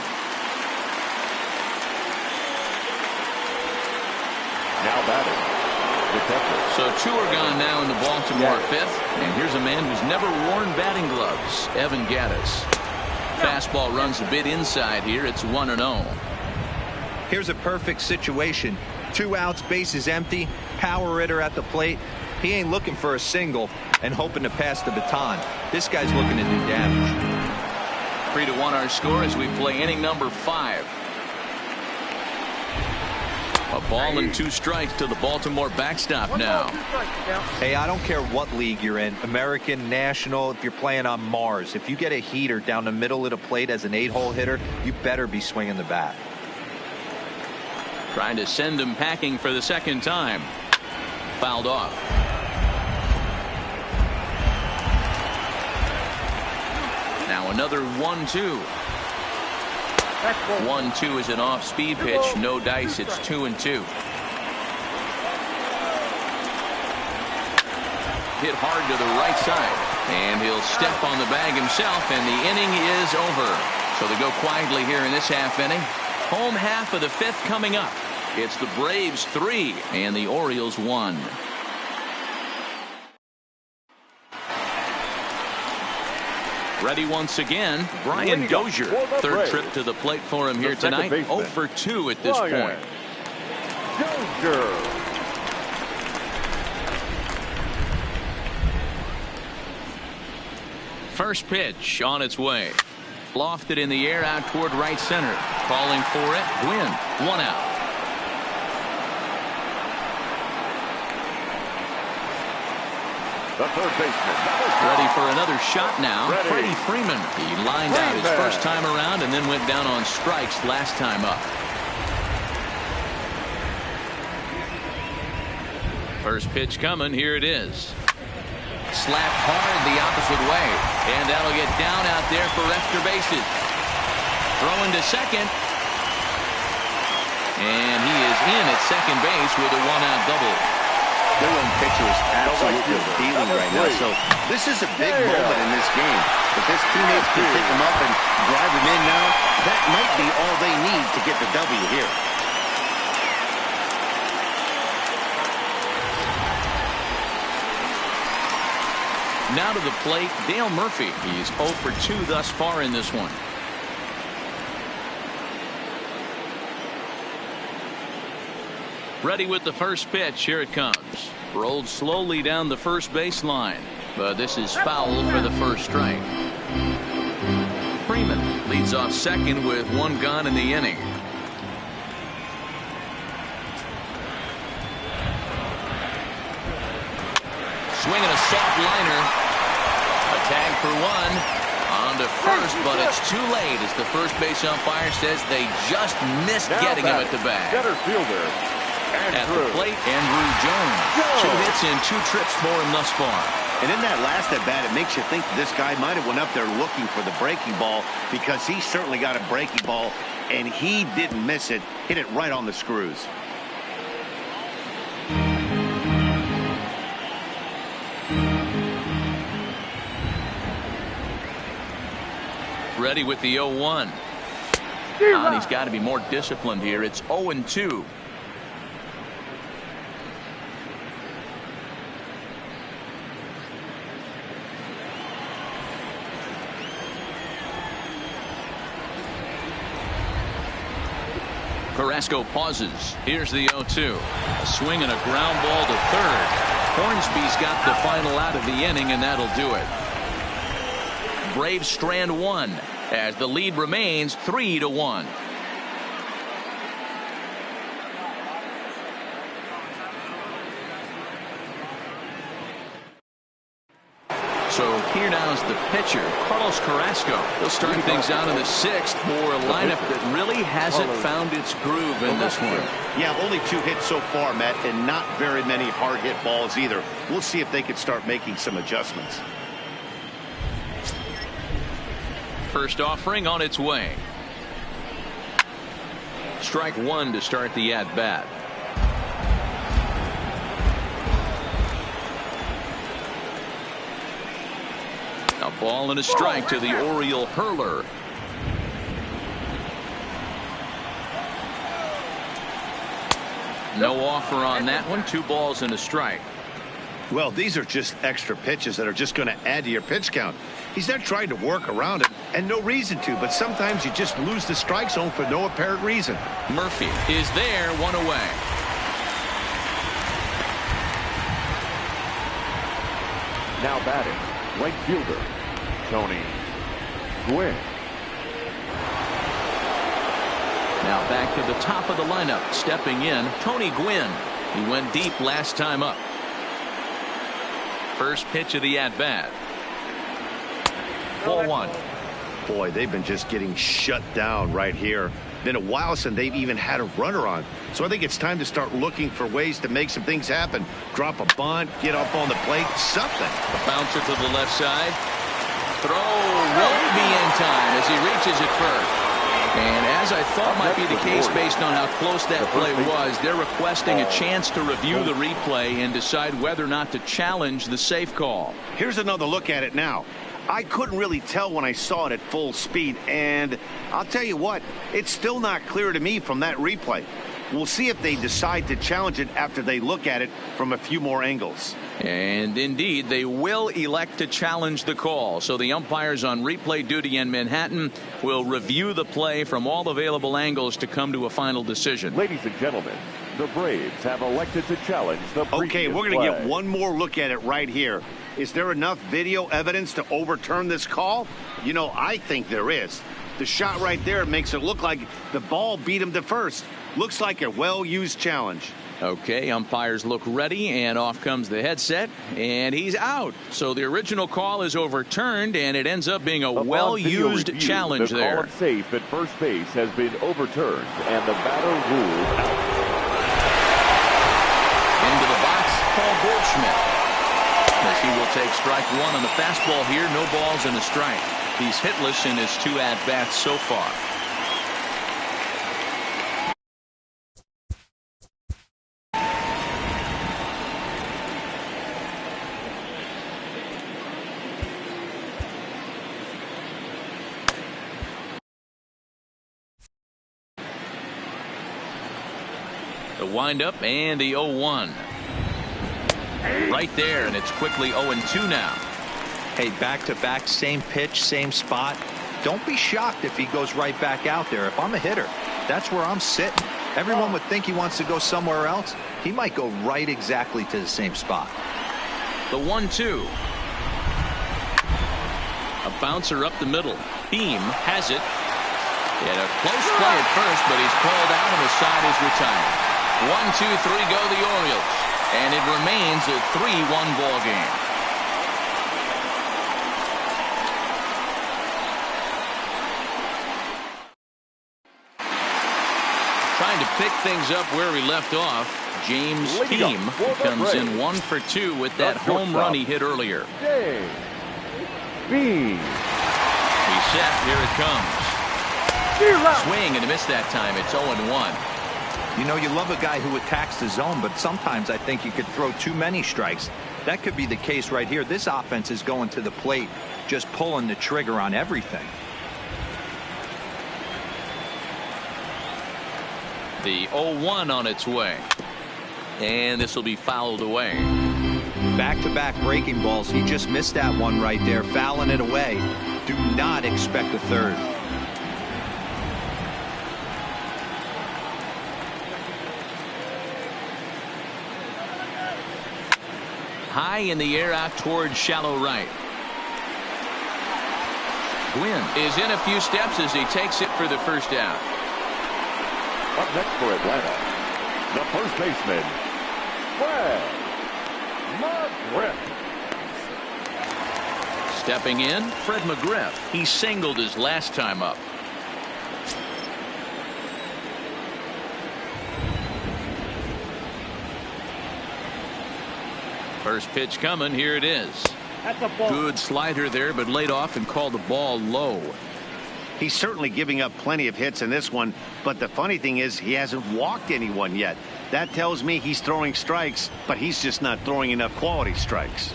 Now batting, the catcher. So 2 are gone now in the Baltimore 5th. And here's a man who's never worn batting gloves, Evan Gattis. Fastball runs a bit inside here. It's 1-0. Here's a perfect situation. 2 outs, bases empty, power hitter at the plate. He ain't looking for a single and hoping to pass the baton. This guy's looking to do damage. 3-1 our score as we play inning number 5. A ball and 2 strikes to the Baltimore backstop now. Hey, I don't care what league you're in, American, National, if you're playing on Mars. If you get a heater down the middle of the plate as an 8-hole hitter, you better be swinging the bat. Trying to send him packing for the 2nd time. Fouled off. Now another 1-2. 1-2 is an off-speed pitch. No dice. It's 2-2. Hit hard to the right side. And he'll step on the bag himself, and the inning is over. So they go quietly here in this half inning. Home half of the 5th coming up. It's the Braves 3 and the Orioles 1. Ready once again, Brian Dozier. 3rd trip to the plate for him here tonight. 0 for 2 at this point. Dozier. First pitch on its way. Lofted in the air out toward right center. Calling for it. Gwynn. 1 out. The 3rd baseman. Ready for another shot now. Freddie Freeman. He lined out his first time around and then went down on strikes last time up. First pitch coming. Here it is. Slapped hard the opposite way. And that'll get down out there for extra bases. Throwing to second. And he is in at second base with a 1-out double. Their own pitcher is absolutely dealing right now. So this is a big moment in this game. If his teammates can pick him up and drive him in now, that might be all they need to get the W here. Now to the plate, Dale Murphy. He's 0 for 2 thus far in this one. Ready with the first pitch. Here it comes. Rolled slowly down the first baseline. But this is foul for the first strike. Freeman leads off second with 1 gone in the inning. Swinging a soft liner. A tag for 1. On to first, but it's too late as the first base umpire says they just missed getting him at the bag. Center fielder. At the plate, Andrew Jones. 2 hits and 2 trips for him thus far. And in that last at bat, it makes you think this guy might have went up there looking for the breaking ball, because he certainly got a breaking ball, and he didn't miss it. Hit it right on the screws. Ready with the 0-1. And he's got to be more disciplined here. It's 0-2. Carrasco pauses. Here's the 0-2. A swing and a ground ball to third. Hornsby's got the final out of the inning, and that'll do it. Braves strand 1 as the lead remains 3-1. So here now is the pitcher, Carrasco. He'll start things out in the 6th for a lineup that really hasn't found its groove in this one. Yeah, only 2 hits so far, Matt, and not very many hard hit balls either. We'll see if they can start making some adjustments. First offering on its way. Strike 1 to start the at-bat. A ball and a strike to the Oriole hurler. No offer on that one. 2 balls and a strike. Well, these are just extra pitches that are just going to add to your pitch count. He's not trying to work around it, and no reason to, but sometimes you just lose the strike zone for no apparent reason. Murphy is there, 1 away. Now batting, right fielder, Tony Gwynn. Now back to the top of the lineup. Stepping in, Tony Gwynn. He went deep last time up. First pitch of the at-bat. Ball 1. Boy, they've been just getting shut down right here. Been a while since they've even had a runner on. So I think it's time to start looking for ways to make some things happen. Drop a bunt, get up on the plate, something. A bouncer to the left side. Throw won't be in time as he reaches it first. And as I thought might be the case based on how close that play was, they're requesting a chance to review the replay and decide whether or not to challenge the safe call. Here's another look at it now. I couldn't really tell when I saw it at full speed, and I'll tell you what, it's still not clear to me from that replay. We'll see if they decide to challenge it after they look at it from a few more angles. And indeed, they will elect to challenge the call. So the umpires on replay duty in Manhattan will review the play from all available angles to come to a final decision. Ladies and gentlemen, the Braves have elected to challenge the previous Okay, we're going to play. get one more look at it right here. Is there enough video evidence to overturn this call? You know, I think there is. The shot right there makes it look like the ball beat him to first. Looks like a well-used challenge. Okay, umpires look ready, and off comes the headset, and he's out. So the original call is overturned, and it ends up being a well-used challenge the there. The call safe at first base has been overturned, and the batter ruled out. Into the box, Paul Goldschmidt. As he will take strike 1 on the fastball here, no balls and a strike. He's hitless in his 2 at-bats so far. The windup and the 0-1. Right there, and it's quickly 0-2 now. Hey, back-to-back, same pitch, same spot. Don't be shocked if he goes right back out there. If I'm a hitter, that's where I'm sitting. Everyone would think he wants to go somewhere else. He might go right exactly to the same spot. The 1-2. A bouncer up the middle. Beam has it. He had a close play at first, but he's called out and the side is retired. 1-2-3 go the Orioles, and it remains a 3-1 ball game. Trying to pick things up where we left off, James Beam comes in 1 for 2 with that home run he hit earlier. James Beam. He's set. Here it comes. Swing and a miss that time. It's 0-1. You know, you love a guy who attacks the zone, but sometimes I think you could throw too many strikes. That could be the case right here. This offense is going to the plate, just pulling the trigger on everything. The 0-1 on its way. And this will be fouled away. Back-to-back breaking balls. He just missed that one right there, fouling it away. Do not expect a third. High in the air out towards shallow right. Gwynn is in a few steps as he takes it for the first out. Up next for Atlanta, the first baseman, Fred. Stepping in, Fred McGriff. He singled his last time up. First pitch coming. Here it is. That's a ball. Good slider there, but laid off and called the ball low. He's certainly giving up plenty of hits in this one, but the funny thing is he hasn't walked anyone yet. That tells me he's throwing strikes, but he's just not throwing enough quality strikes.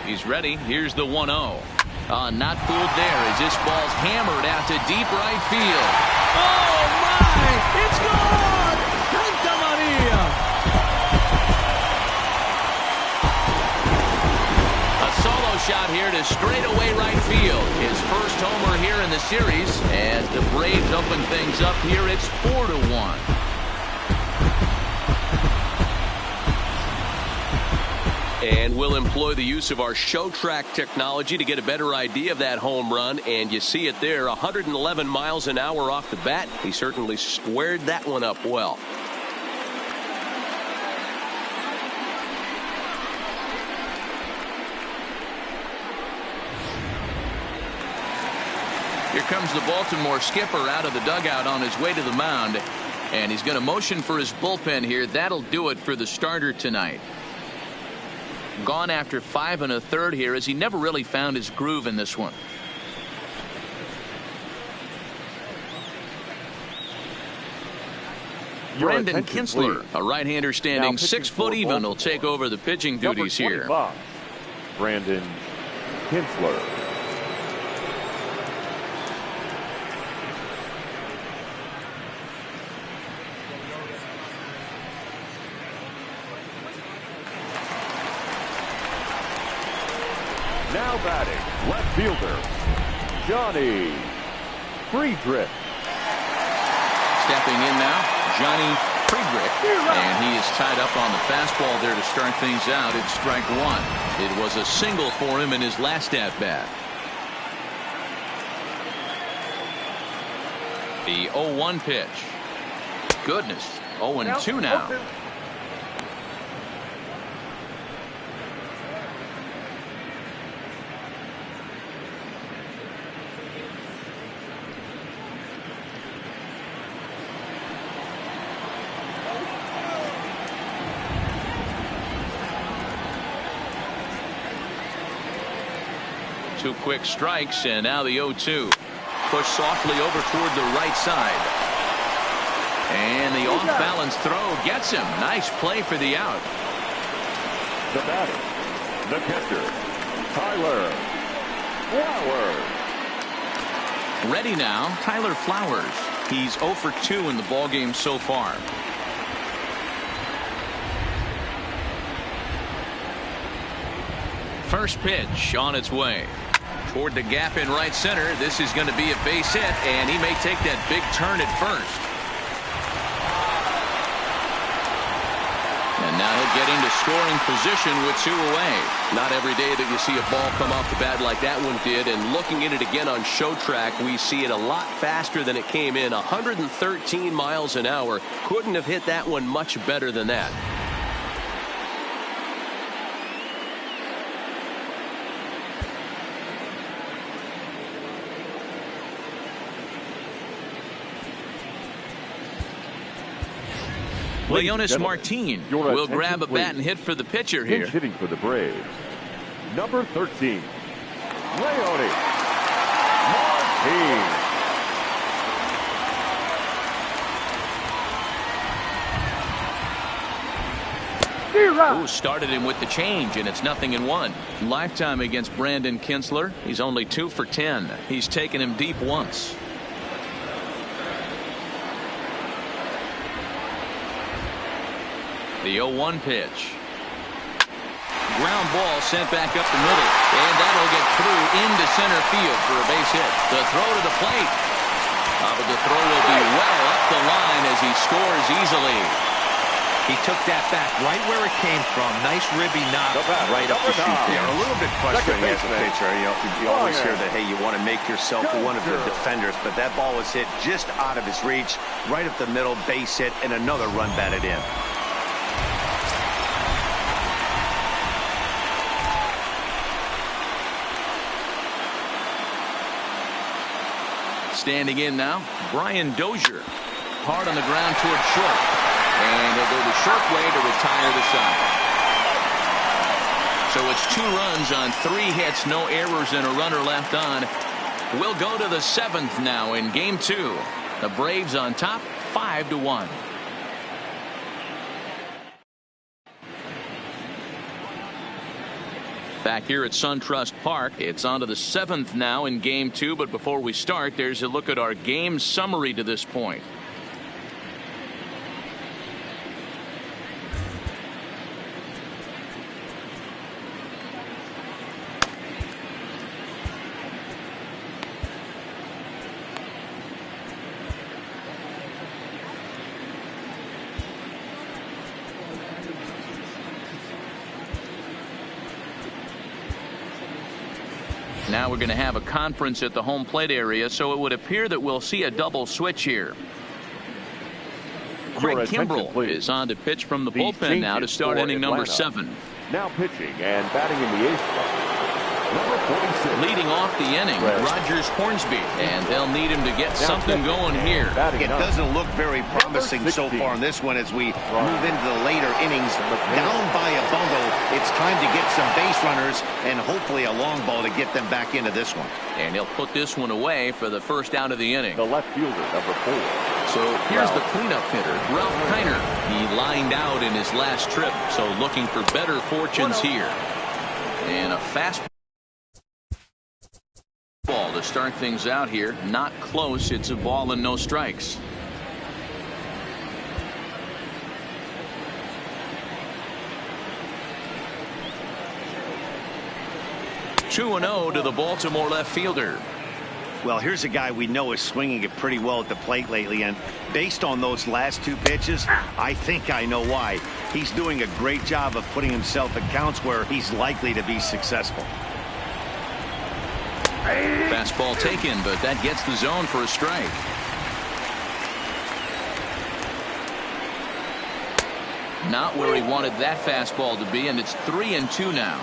He's ready. Here's the 1-0. Not fooled there as this ball's hammered out to deep right field. Oh, my! It's gone! Santa Maria! A solo shot here to straightaway right field. His first homer here in the series. As the Braves open things up here, it's 4-1. And we'll employ the use of our show track technology to get a better idea of that home run. And you see it there, 111 miles an hour off the bat. He certainly squared that one up well. Here comes the Baltimore skipper out of the dugout on his way to the mound. And he's going to motion for his bullpen here. That'll do it for the starter tonight. Gone after 5 1/3 here, as he never really found his groove in this one. Brandon Kinsler, a right-hander standing 6 foot even, will take over the pitching duties here. Brandon Kinsler. Now batting, left fielder, Johnny Friedrich. Stepping in now, Johnny Friedrich, and he is tied up on the fastball there to start things out. It's strike one. It was a single for him in his last at-bat. The 0-1 pitch. Goodness, 0-2 now. Two quick strikes, and now the 0-2. Pushed softly over toward the right side. And the off-balance throw gets him. Nice play for the out. The batter, the catcher, Tyler Flowers. Ready now, Tyler Flowers. He's 0 for 2 in the ballgame so far. First pitch on its way. Toward the gap in right center. This is going to be a base hit, and he may take that big turn at first. And now he'll get into scoring position with 2 away. Not every day that you see a ball come off the bat like that one did. And looking at it again on show track, we see it a lot faster than it came in. 113 miles an hour. Couldn't have hit that one much better than that. Leonis Martin will grab a bat and hit for the pitcher here. Pinch hitting for the Braves. Number 13, Leonis Martin. Who started him with the change, and it's 0-1. Lifetime against Brandon Kinsler. He's only 2 for 10. He's taken him deep once. The 0-1 pitch. Ground ball sent back up the middle, and that'll get through into center field for a base hit. The throw to the plate. But the throw will be well up the line as he scores easily. He took that back right where it came from. Nice ribby knock right up the chute there. A little bit frustrating as a pitcher. You always hear that, hey, you want to make yourself one of the defenders, but that ball was hit just out of his reach, right up the middle, base hit, and another run batted in. Standing in now, Brian Dozier. Hard on the ground toward short. And he'll go the short way to retire the side. So it's 2 runs on 3 hits, no errors, and a runner left on. We'll go to the 7th now in game 2. The Braves on top, 5-1. Back here at SunTrust Park, it's on to the 7th now in game 2. But before we start, there's a look at our game summary to this point. Now we're going to have a conference at the home plate area, so it would appear that we'll see a double switch here. Craig Kimbrell is on to pitch from the bullpen now to start inning number 7. Now pitching and batting in the 8th spot, number 46. Leading off the inning, Rogers Hornsby, and they'll need him to get something going here. It doesn't look very promising so far in this one as we move into the later innings. Down by a bundle, it's time to get some base runners and hopefully a long ball to get them back into this one. And he'll put this one away for the first out of the inning. The left fielder, number 4. So here's the cleanup hitter, Ralph Keiner. He lined out in his last trip, so looking for better fortunes here. And a fast ball to start things out here. Not close. It's a ball and no strikes. (2-0) to the Baltimore left fielder. Well, here's a guy we know is swinging it pretty well at the plate lately, and based on those last 2 pitches, I think I know why. He's doing a great job of putting himself at counts where he's likely to be successful. Fastball taken, but that gets the zone for a strike. Not where he wanted that fastball to be, and it's 3-2 now.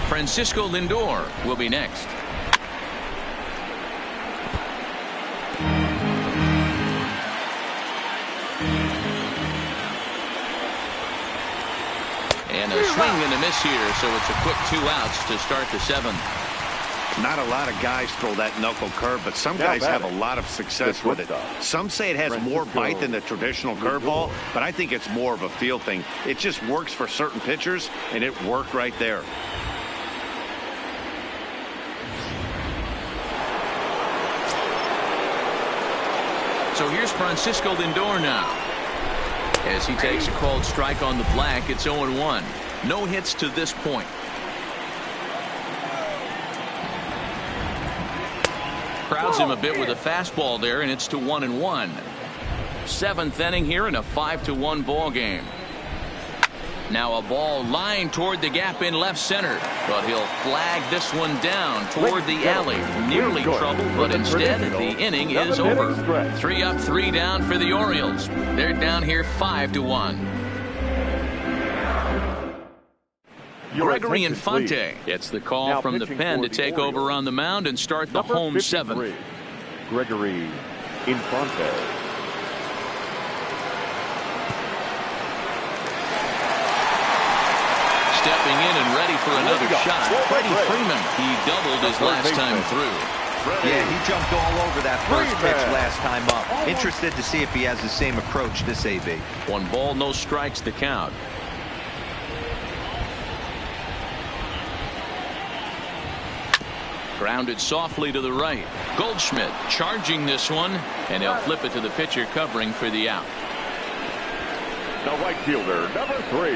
Francisco Lindor will be next. And a swing and a miss here, so it's a quick 2 outs to start the 7th. Not a lot of guys throw that knuckle curve, but some guys have a lot of success with it. Some say it has more bite than the traditional curveball, but I think it's more of a feel thing. It just works for certain pitchers, and it worked right there. So here's Francisco Lindor now. As he takes a called strike on the black, it's 0-1. No hits to this point. Crowds him a bit with a fastball there, and it's to 1-1. 7th inning here in a 5-1 ball game. Now a ball lined toward the gap in left center, but he'll flag this one down toward the alley. Nearly trouble, but instead the inning is over. 3 up, 3 down for the Orioles. They're down here 5-1. Gregory Infante gets the call from the pen to take over on the mound and start the home 7th. Gregory Infante. Stepping in and ready for another shot. Freddie Freeman. He doubled his last time through. Yeah, he jumped all over that first pitch last time up. Interested to see if he has the same approach this AB. 1 ball, no strikes the count. Grounded softly to the right. Goldschmidt charging this one, and he'll flip it to the pitcher covering for the out. The right fielder, number 3.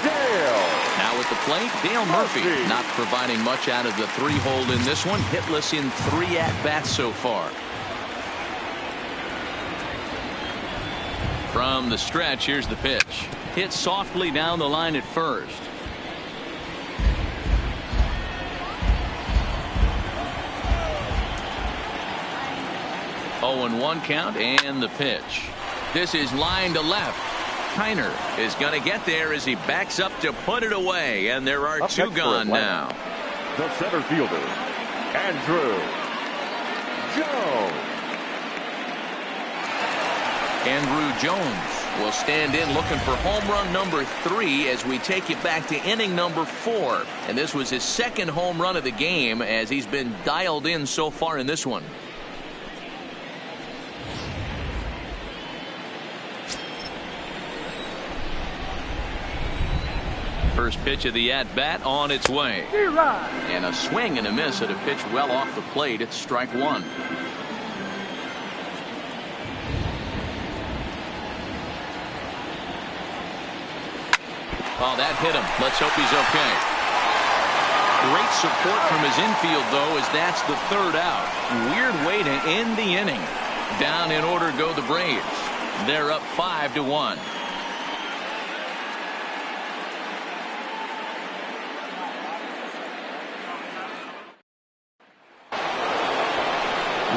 Dale. Now at the plate, Dale Murphy not providing much out of the 3-hole in this one. Hitless in 3 at-bats so far. From the stretch, here's the pitch. Hit softly down the line at first. Oh, 0-1 count, and the pitch. This is line to left. Tyner is going to get there as he backs up to put it away, and there are 2 gone now. The center fielder, Andrew Jones. Andrew Jones will stand in looking for home run number 3 as we take you back to inning number 4. And this was his second home run of the game as he's been dialed in so far in this one. First pitch of the at-bat on its way. And a swing and a miss at a pitch well off the plate. It's strike 1. Oh, that hit him. Let's hope he's okay. Great support from his infield, though, as that's the 3rd out. Weird way to end the inning. Down in order go the Braves. They're up 5-1.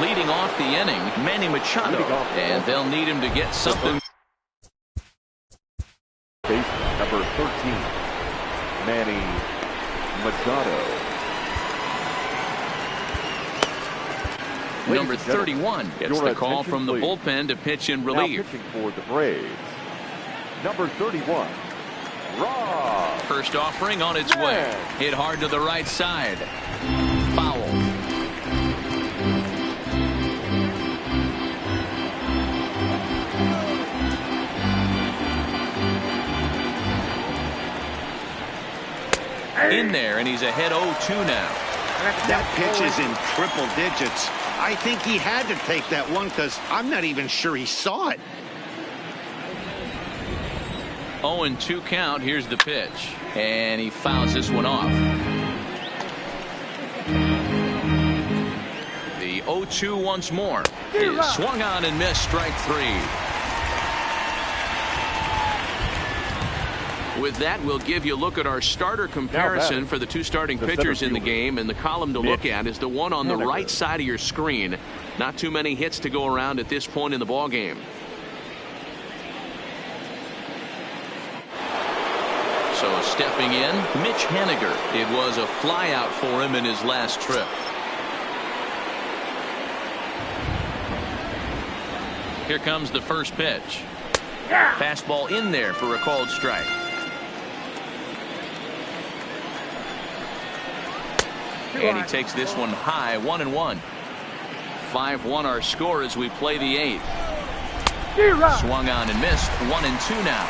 Leading off the inning, Manny Machado, and they'll need him to get something. Base number 13, Manny Machado. Number 31 gets the call from the bullpen to pitch in relief. Now pitching for the Braves, number 31, Rob. First offering on its way. Hit hard to the right side. Foul. In there, and he's ahead 0-2 now. That pitch is in triple digits. I think he had to take that one because I'm not even sure he saw it. 0-2 count. Here's the pitch, and he fouls this one off. The 0-2 once more is swung on and missed. Strike 3. With that, we'll give you a look at our starter comparison for the 2 starting pitchers in the game. And the column to look at is the one on the right side of your screen. Not too many hits to go around at this point in the ball game. So stepping in, Mitch Haniger. It was a flyout for him in his last trip. Here comes the first pitch. Fastball in there for a called strike. And he takes this one high, 1-1. 5-1 our score as we play the 8th. Swung on and missed. 1-2 now.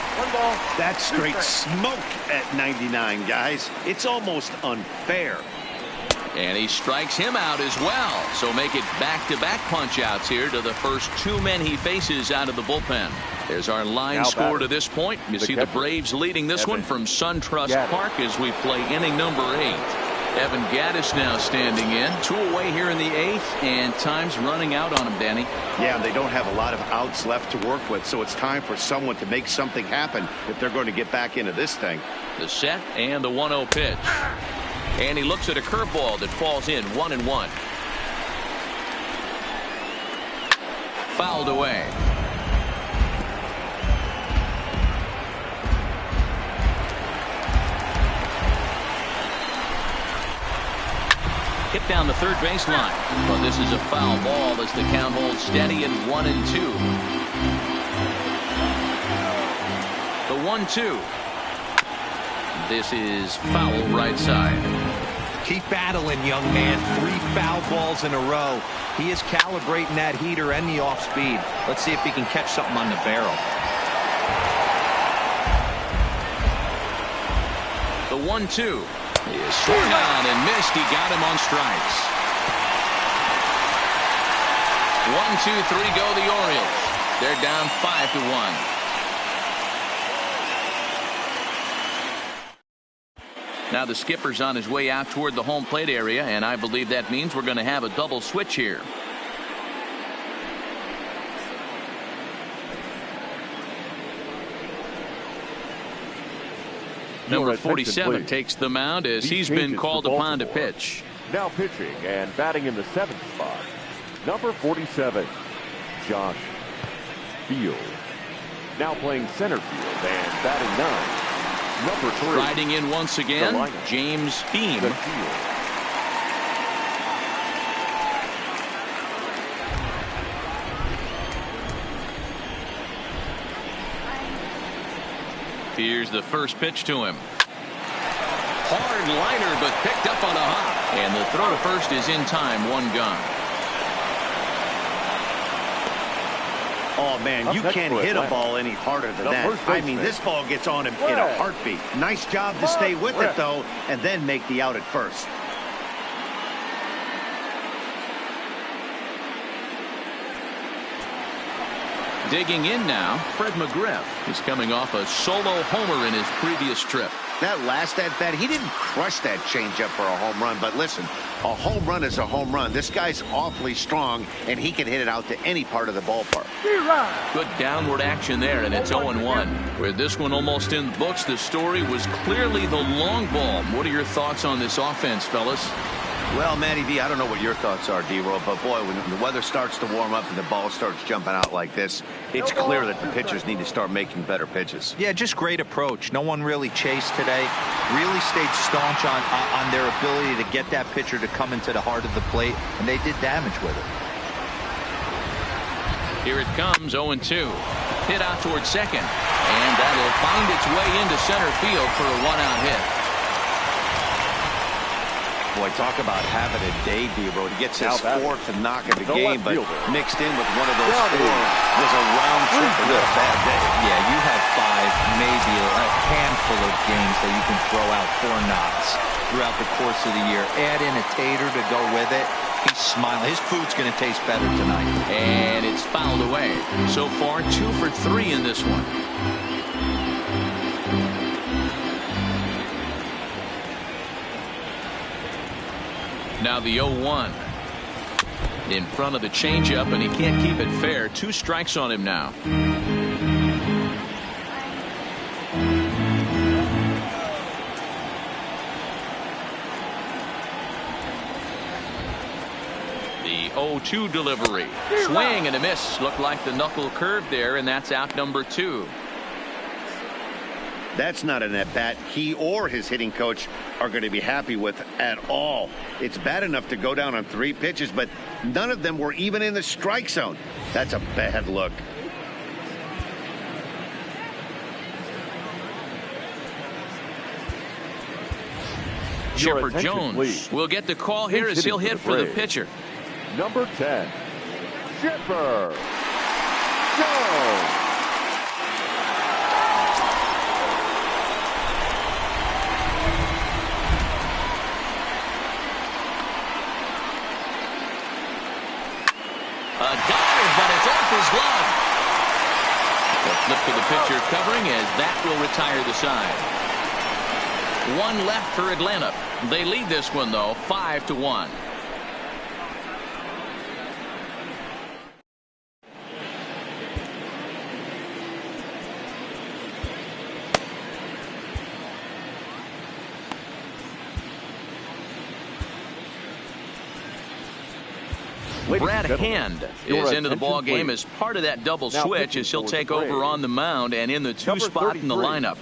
That's straight smoke at 99, guys. It's almost unfair. And he strikes him out as well. So make it back-to-back punch-outs here to the first 2 men he faces out of the bullpen. There's our line score to this point. You see the Braves leading this one from SunTrust Park as we play inning number 8. Evan Gaddis now standing in. 2 away here in the 8th, and time's running out on him, Danny. Yeah, they don't have a lot of outs left to work with, so it's time for someone to make something happen if they're going to get back into this thing. The set and the 1-0 pitch. And he looks at a curveball that falls in, 1-1. Fouled away. Hit down the third baseline. But this is a foul ball as the count holds steady at 1-2. The 1-2. This is foul right side. Keep battling, young man. 3 foul balls in a row. He is calibrating that heater and the off speed. Let's see if he can catch something on the barrel. The 1-2 is swung on and missed. He got him on strikes. 1-2-3 go the Orioles. They're down 5-1. Now the skipper's on his way out toward the home plate area, and I believe that means we're going to have a double switch here. Number 47 takes the mound as he's been called upon to pitch. Now pitching and batting in the 7th spot, number 47, Josh Field. Now playing center field and batting 9. Number 3. Riding in once again, James Beam. Here's the first pitch to him. Hard liner, but picked up on a hop. And the throw to first is in time. 1 gone. Oh, man, you can't hit a ball any harder than that. I mean, this ball gets on him in a heartbeat. Nice job to stay with it, though, and then make the out at first. Digging in now, Fred McGriff. He's coming off a solo homer in his previous trip. That last at-bat, he didn't crush that changeup for a home run, but listen, a home run is a home run. This guy's awfully strong, and he can hit it out to any part of the ballpark. Good downward action there, and it's 0-1. With this one almost in the books, the story was clearly the long ball. What are your thoughts on this offense, fellas? Well, Matty V, I don't know what your thoughts are, D-Roll, but boy, when the weather starts to warm up and the ball starts jumping out like this, it's clear that the pitchers need to start making better pitches. Yeah, just great approach. No one really chased today. Really stayed staunch on their ability to get that pitcher to come into the heart of the plate, and they did damage with it. Here it comes, 0-2. Hit out towards second, and that'll find its way into center field for a 1-out hit. Boy, talk about having a day, D-Roll. He gets his 4th knock of the game, but mixed in with one of those 4 was a round trip and a bad day. Yeah, you have 5, maybe a handful of games that you can throw out 4 knocks throughout the course of the year. Add in a tater to go with it. He's smiling. His food's going to taste better tonight. And it's fouled away. So far, 2 for 3 in this one. Now the 0-1 in front of the changeup, and he can't keep it fair. 2 strikes on him now. The 0-2 delivery. Swing and a miss. Looked like the knuckle curve there, and that's out number 2. That's not an at-bat he or his hitting coach are going to be happy with at all. It's bad enough to go down on 3 pitches, but none of them were even in the strike zone. That's a bad look. Chipper Jones will get the call here as he'll hit for the pitcher. Number 10, Chipper Jones. A dive, but it's off his glove. The flip to the pitcher covering as that will retire the side. 1 left for Atlanta. They lead this one, though, 5-1. Brad Hand is into the ball game as part of that double switch as he'll take over on the mound and in the 2 spot in the lineup.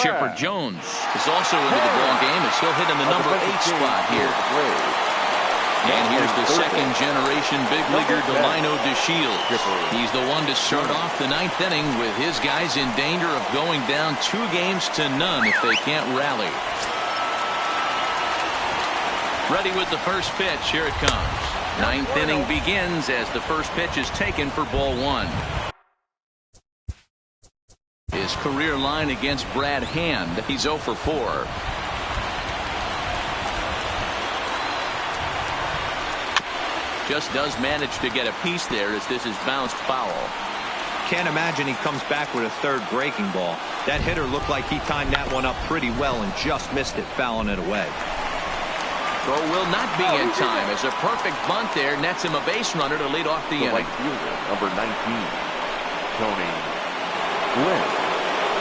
Chipper Jones is also into the ball game as he'll hit in the number 8 spot here. And here's the second generation big leaguer Delino DeShields. He's the one to start off the 9th inning with his guys in danger of going down 2-0 if they can't rally. Ready with the first pitch. Here it comes. 9th inning begins as the first pitch is taken for ball 1. His career line against Brad Hand, he's 0 for 4. Just does manage to get a piece there as this is bounced foul. Can't imagine he comes back with a 3rd breaking ball. That hitter looked like he timed that one up pretty well and just missed it, fouling it away. Throw will not be in time as a perfect bunt there nets him a base runner to lead off the inning. Number 19, Tony Gwynn.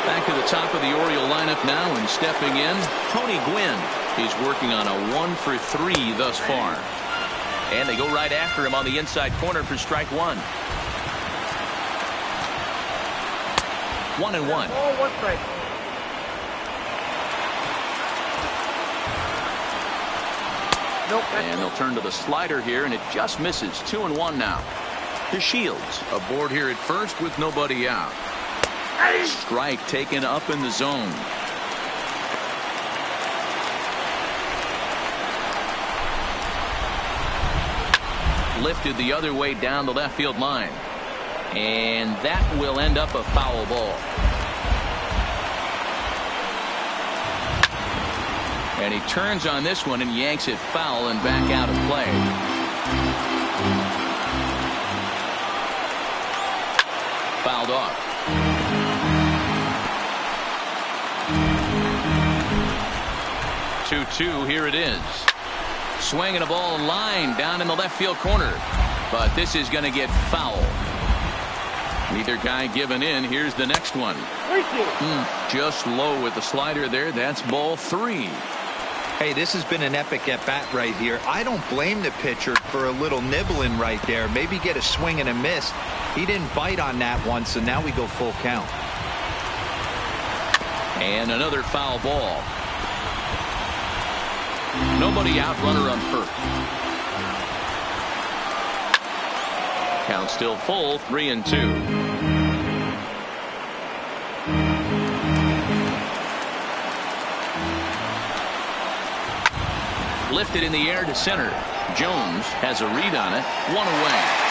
Back to the top of the Oriole lineup now, and stepping in, Tony Gwynn. He's working on a 1 for 3 thus far. And they go right after him on the inside corner for strike 1. 1-1. Oh, 1 strike. Nope, and they'll turn to the slider here, and it just misses. 2-1 now. DeShields aboard here at first with nobody out. Strike taken up in the zone. Lifted the other way down the left field line. And that will end up a foul ball. And he turns on this one and yanks it foul and back out of play. Fouled off. Two, here it is. Swinging a ball line down in the left field corner. But this is going to get foul. Neither guy giving in. Here's the next one. Just low with the slider there. That's ball 3. Hey, this has been an epic at-bat right here. I don't blame the pitcher for a little nibbling right there. Maybe get a swing and a miss. He didn't bite on that one, so now we go full count. And another foul ball. Nobody out, runner on first. Count still full, 3-2. Lifted in the air to center. Jones has a read on it. One away.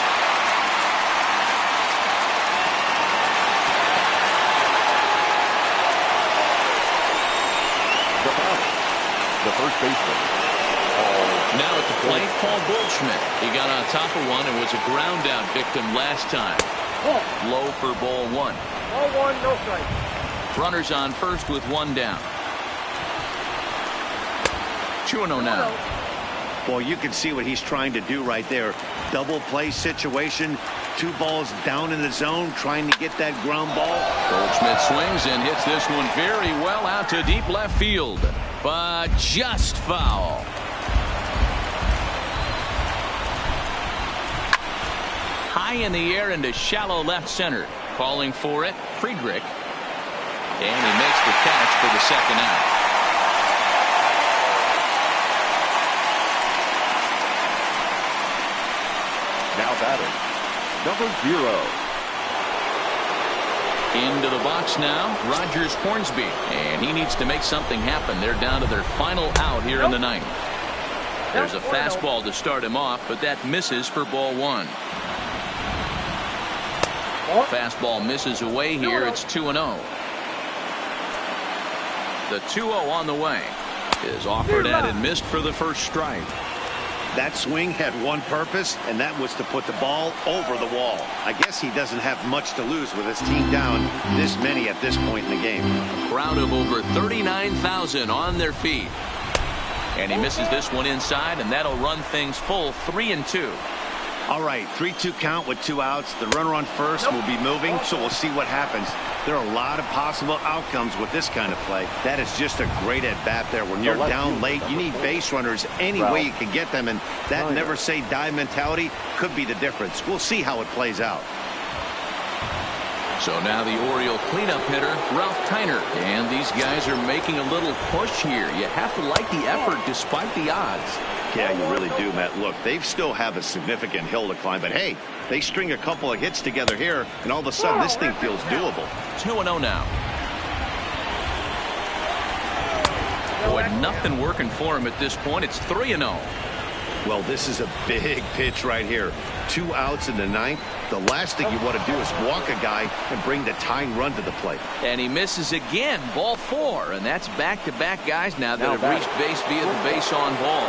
The first baseman. Now at the plate, Paul Goldschmidt. He got on top of one and was a ground out victim last time. Low for ball 1. Ball 1, no strike. Runners on first with one down. 2-0 now. Well, you can see what he's trying to do right there. Double play situation. 2 balls down in the zone, trying to get that ground ball. Goldschmidt swings and hits this one very well out to deep left field. But just foul. High in the air into shallow left center. Calling for it, Friedrich. And he makes the catch for the second out. Now batting, number 0. Into the box now, Rogers Hornsby. And he needs to make something happen. They're down to their final out here in the ninth. There's a fastball to start him off, but that misses for ball 1. Fastball misses away here. It's 2-0. The 2-0 on the way is offered at and missed for the first strike. That swing had one purpose, and that was to put the ball over the wall. I guess he doesn't have much to lose with his team down this many at this point in the game. A crowd of over 39,000 on their feet. And he misses this one inside, and that'll run things full, 3-2. All right, 3-2 count with 2 outs. The runner on first will be moving, so we'll see what happens. There are a lot of possible outcomes with this kind of play. That is just a great at-bat there. When you're down late, you need base runners any way you can get them, and that never-say-die mentality could be the difference. We'll see how it plays out. So now the Oriole cleanup hitter, Ralph Tyner. And these guys are making a little push here. You have to like the effort despite the odds. Yeah, you really do, Matt. Look, they still have a significant hill to climb, but hey, they string a couple of hits together here, and all of a sudden this thing feels doable. 2-0 now. Boy, nothing working for him at this point. It's 3-0. Well, this is a big pitch right here. 2 outs in the ninth. The last thing you want to do is walk a guy and bring the tying run to the plate. And he misses again. Ball 4. And that's back-to-back guys now that have reached base via the base on ball.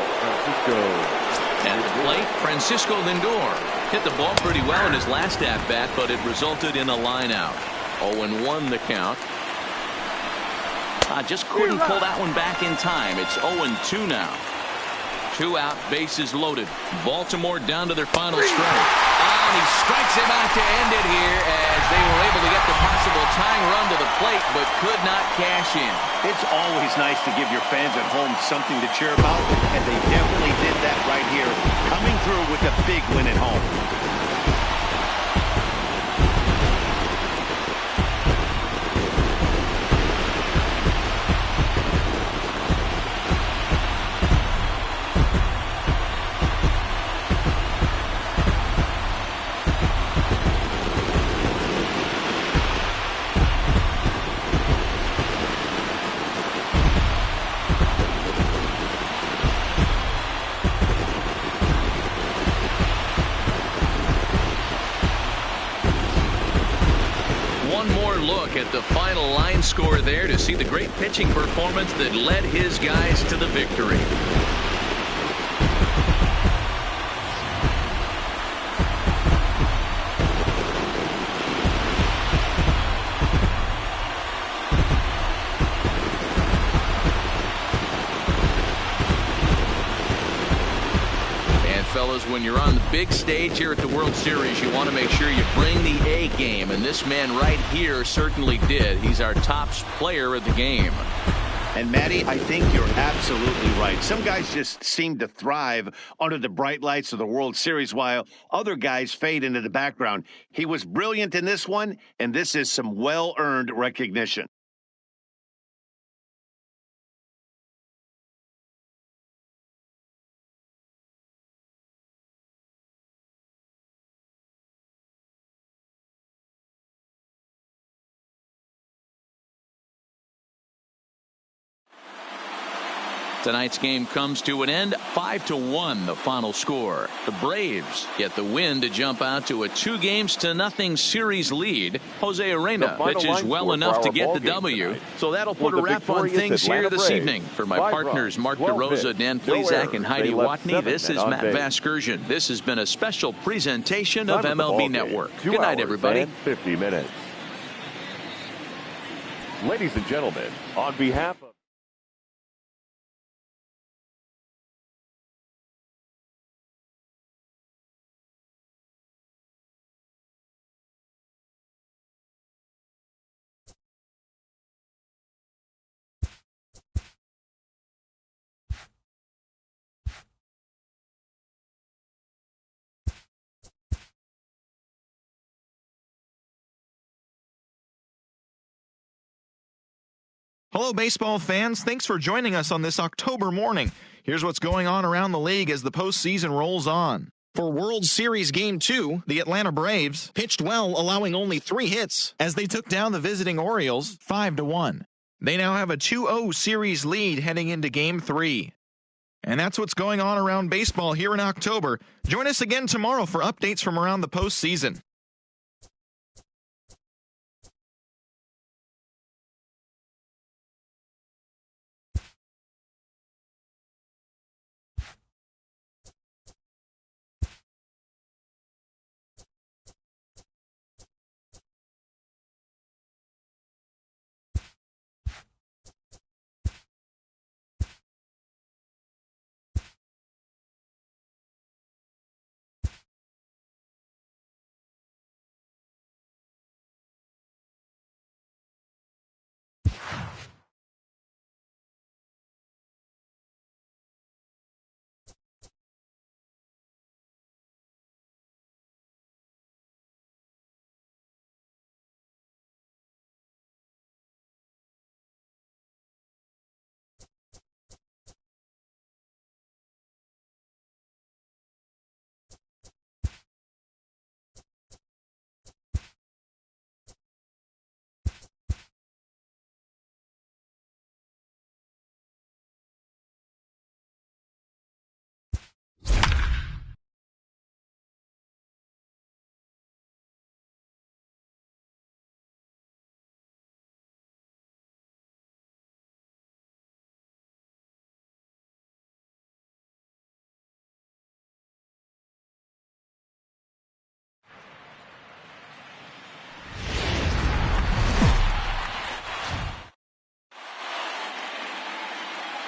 At the plate, Francisco Lindor hit the ball pretty well in his last at-bat, but it resulted in a line out. 0-1 the count. Just couldn't pull that one back in time. It's 0-2 now. 2 out, bases loaded. Baltimore down to their final strike. And he strikes him out to end it here as they were able to get the possible tying run to the plate, but could not cash in. It's always nice to give your fans at home something to cheer about, and they definitely did that right here, coming through with a big win at home. at the final line score there to see the great pitching performance that led his guys to the victory. Fellas, when you're on the big stage here at the World Series, you want to make sure you bring the A game, and this man right here certainly did. He's our top player of the game. And Matty, I think you're absolutely right. Some guys just seem to thrive under the bright lights of the World Series while other guys fade into the background. He was brilliant in this one, and this is some well-earned recognition. Tonight's game comes to an end, 5-1 the final score. The Braves get the win to jump out to a 2-0 series lead. Jose Arena pitches well enough to get the W, so that'll put a wrap on things here this evening. For my partners Mark DeRosa, Dan Plesac, and Heidi Watney, this is Matt Vasgersian. This has been a special presentation of MLB Network. Good night, everybody. 50 minutes. Ladies and gentlemen, on behalf of Hello, baseball fans. Thanks for joining us on this October morning. Here's what's going on around the league as the postseason rolls on. For World Series Game 2, the Atlanta Braves pitched well, allowing only 3 hits as they took down the visiting Orioles 5-1. They now have a 2-0 series lead heading into Game 3. And that's what's going on around baseball here in October. Join us again tomorrow for updates from around the postseason.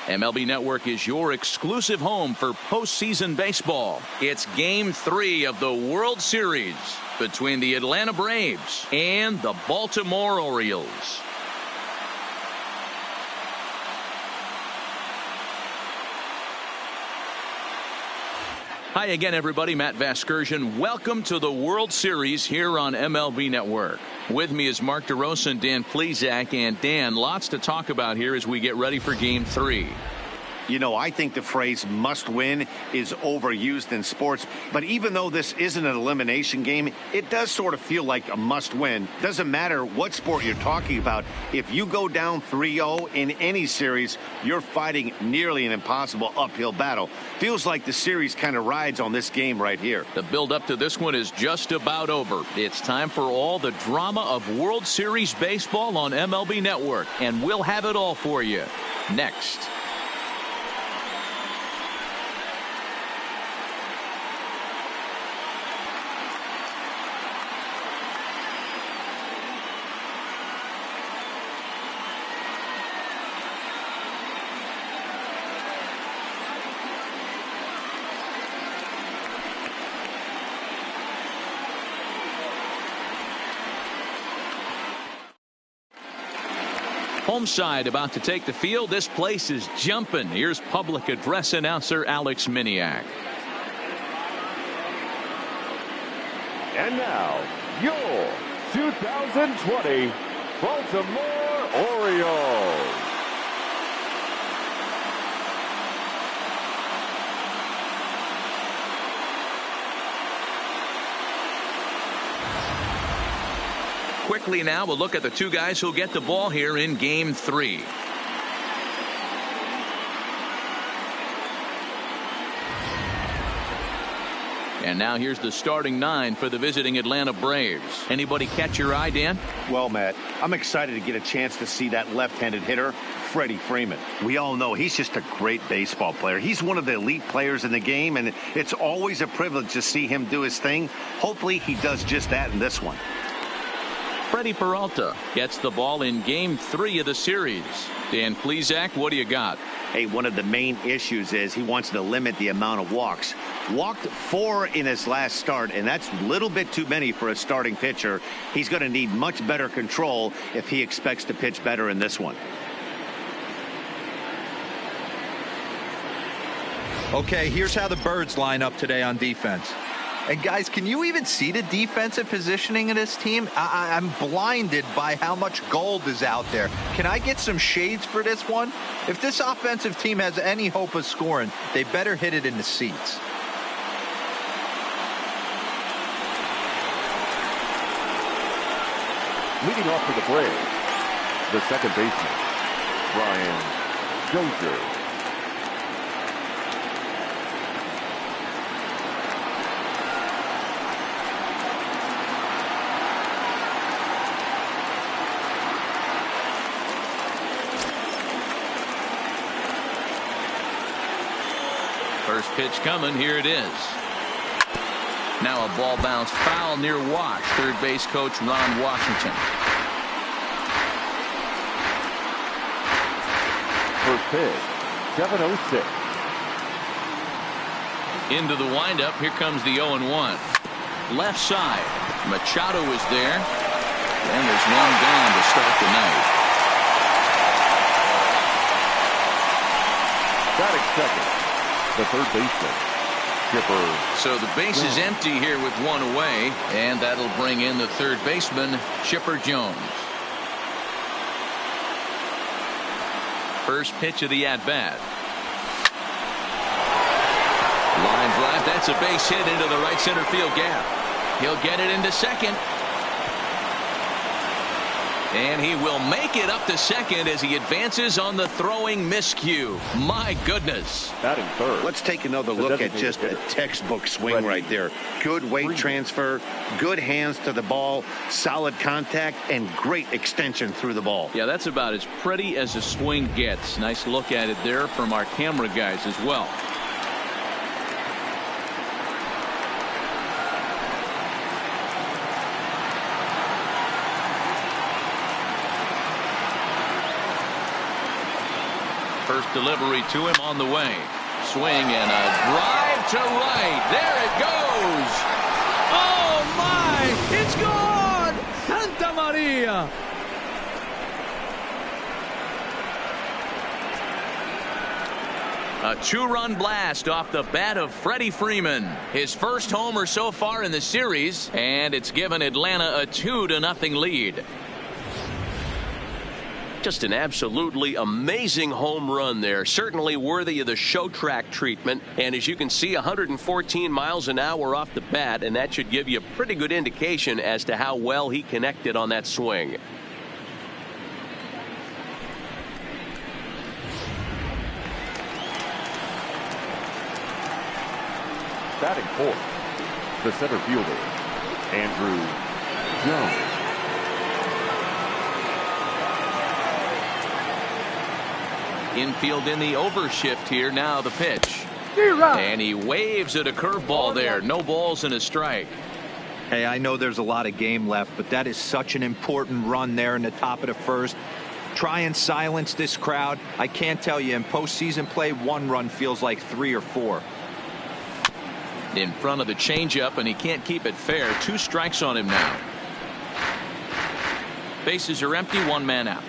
MLB Network is your exclusive home for postseason baseball. It's Game 3 of the World Series between the Atlanta Braves and the Baltimore Orioles. Hi again, everybody. Matt Vasgersian. Welcome to the World Series here on MLB Network. With me is Mark DeRosa and Dan Plesac. And Dan, lots to talk about here as we get ready for Game 3. You know, I think the phrase must win is overused in sports, but even though this isn't an elimination game, it does sort of feel like a must win. Doesn't matter what sport you're talking about. If you go down 3-0 in any series, you're fighting nearly an impossible uphill battle. Feels like the series kind of rides on this game right here. The build up to this one is just about over. It's time for all the drama of World Series baseball on MLB Network, and we'll have it all for you next. Home side about to take the field. This place is jumping. Here's public address announcer Alex Miniak. And now, your 2020 Baltimore Orioles. Quickly now, we'll look at the two guys who'll get the ball here in Game 3. And now here's the starting 9 for the visiting Atlanta Braves. Anybody catch your eye, Dan? Well, Matt, I'm excited to get a chance to see that left-handed hitter, Freddie Freeman. We all know he's just a great baseball player. He's one of the elite players in the game, and it's always a privilege to see him do his thing. Hopefully he does just that in this one. Freddie Peralta gets the ball in Game 3 of the series. Dan Plesac, what do you got? Hey, one of the main issues is he wants to limit the amount of walks. Walked 4 in his last start, and that's a little bit too many for a starting pitcher. He's going to need much better control if he expects to pitch better in this one. Okay, here's how the Birds line up today on defense. And guys, can you even see the defensive positioning of this team? I'm blinded by how much gold is out there. Can I get some shades for this one? If this offensive team has any hope of scoring, they better hit it in the seats. Leading off for the Braves, the second baseman, Brian Dozier. First pitch coming. Here it is. Now a ball bounced foul near Wash. Third base coach Ron Washington. First pitch, 7:06. Into the windup. Here comes the 0-1. Left side. Machado is there. And there's one down to start the night. Batting second, the third baseman, Chipper. So the base is empty here with one away, and that'll bring in the third baseman, Chipper Jones. First pitch of the at-bat. Line drive. That's a base hit into the right center field gap. He'll get it into second. And he will make it up to second as he advances on the throwing miscue. My goodness. Batting third. Let's take another look at just a textbook swing right there. Good weight transfer, good hands to the ball, solid contact, and great extension through the ball. Yeah, that's about as pretty as a swing gets. Nice look at it there from our camera guys as well. First delivery to him on the way. Swing and a drive to right. There it goes. Oh, my. It's gone. Santa Maria. A two-run blast off the bat of Freddie Freeman. His first homer so far in the series, and it's given Atlanta a 2-0 lead. Just an absolutely amazing home run there. Certainly worthy of the show track treatment. And as you can see, 114 miles an hour off the bat, and that should give you a pretty good indication as to how well he connected on that swing. Batting fourth, the center fielder, Andrew Jones. Infield in the overshift here. Now the pitch. And he waves at a curveball there. No balls and a strike. Hey, I know there's a lot of game left, but that is such an important run there in the top of the first. Try and silence this crowd. I can't tell you, in postseason play, one run feels like 3 or 4. In front of the changeup, and he can't keep it fair. 2 strikes on him now. Bases are empty, 1 man out.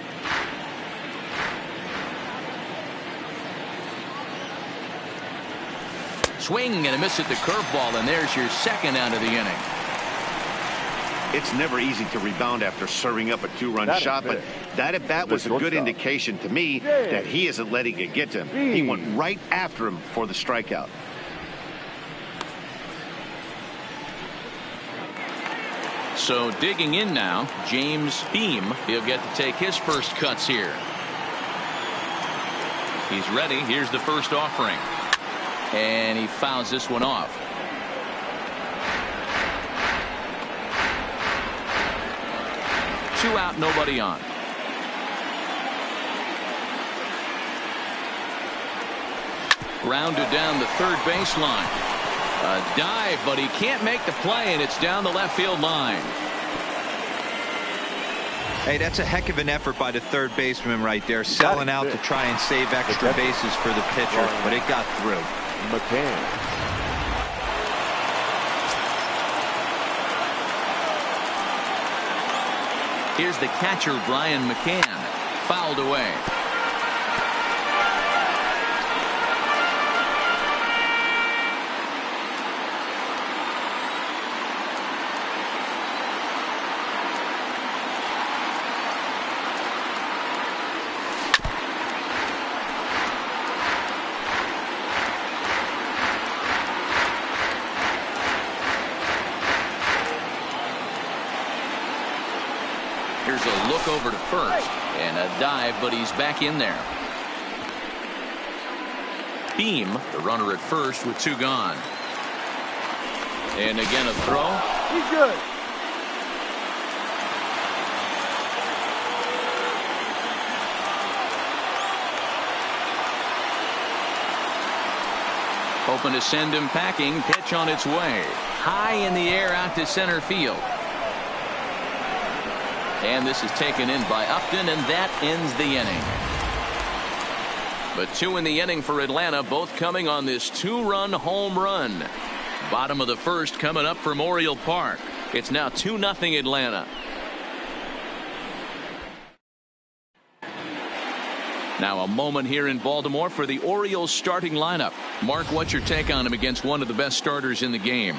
Swing and a miss at the curveball, and there's your second out of the inning. It's never easy to rebound after serving up a 2-run shot, but that at bat was a good indication to me that he isn't letting it get to him. He went right after him for the strikeout. So digging in now, James Beam. He'll get to take his first cuts here. He's ready. Here's the first offering. And he fouls this one off. Two out, nobody on. Grounded down the third baseline. A dive, but he can't make the play, and it's down the left field line. Hey, that's a heck of an effort by the third baseman right there, selling out to try and save extra bases for the pitcher, but it got through. McCann. Here's the catcher, Brian McCann. Fouled away. Here's a look over to first and a dive, but he's back in there. Beam, the runner at first with 2 gone. And again a throw. He's good. Hoping to send him packing. Pitch on its way. High in the air out to center field. And this is taken in by Upton, and that ends the inning. But 2 in the inning for Atlanta, both coming on this 2-run home run. Bottom of the first coming up from Oriole Park. It's now 2-0 Atlanta. Now a moment here in Baltimore for the Orioles starting lineup. Mark, what's your take on him against one of the best starters in the game?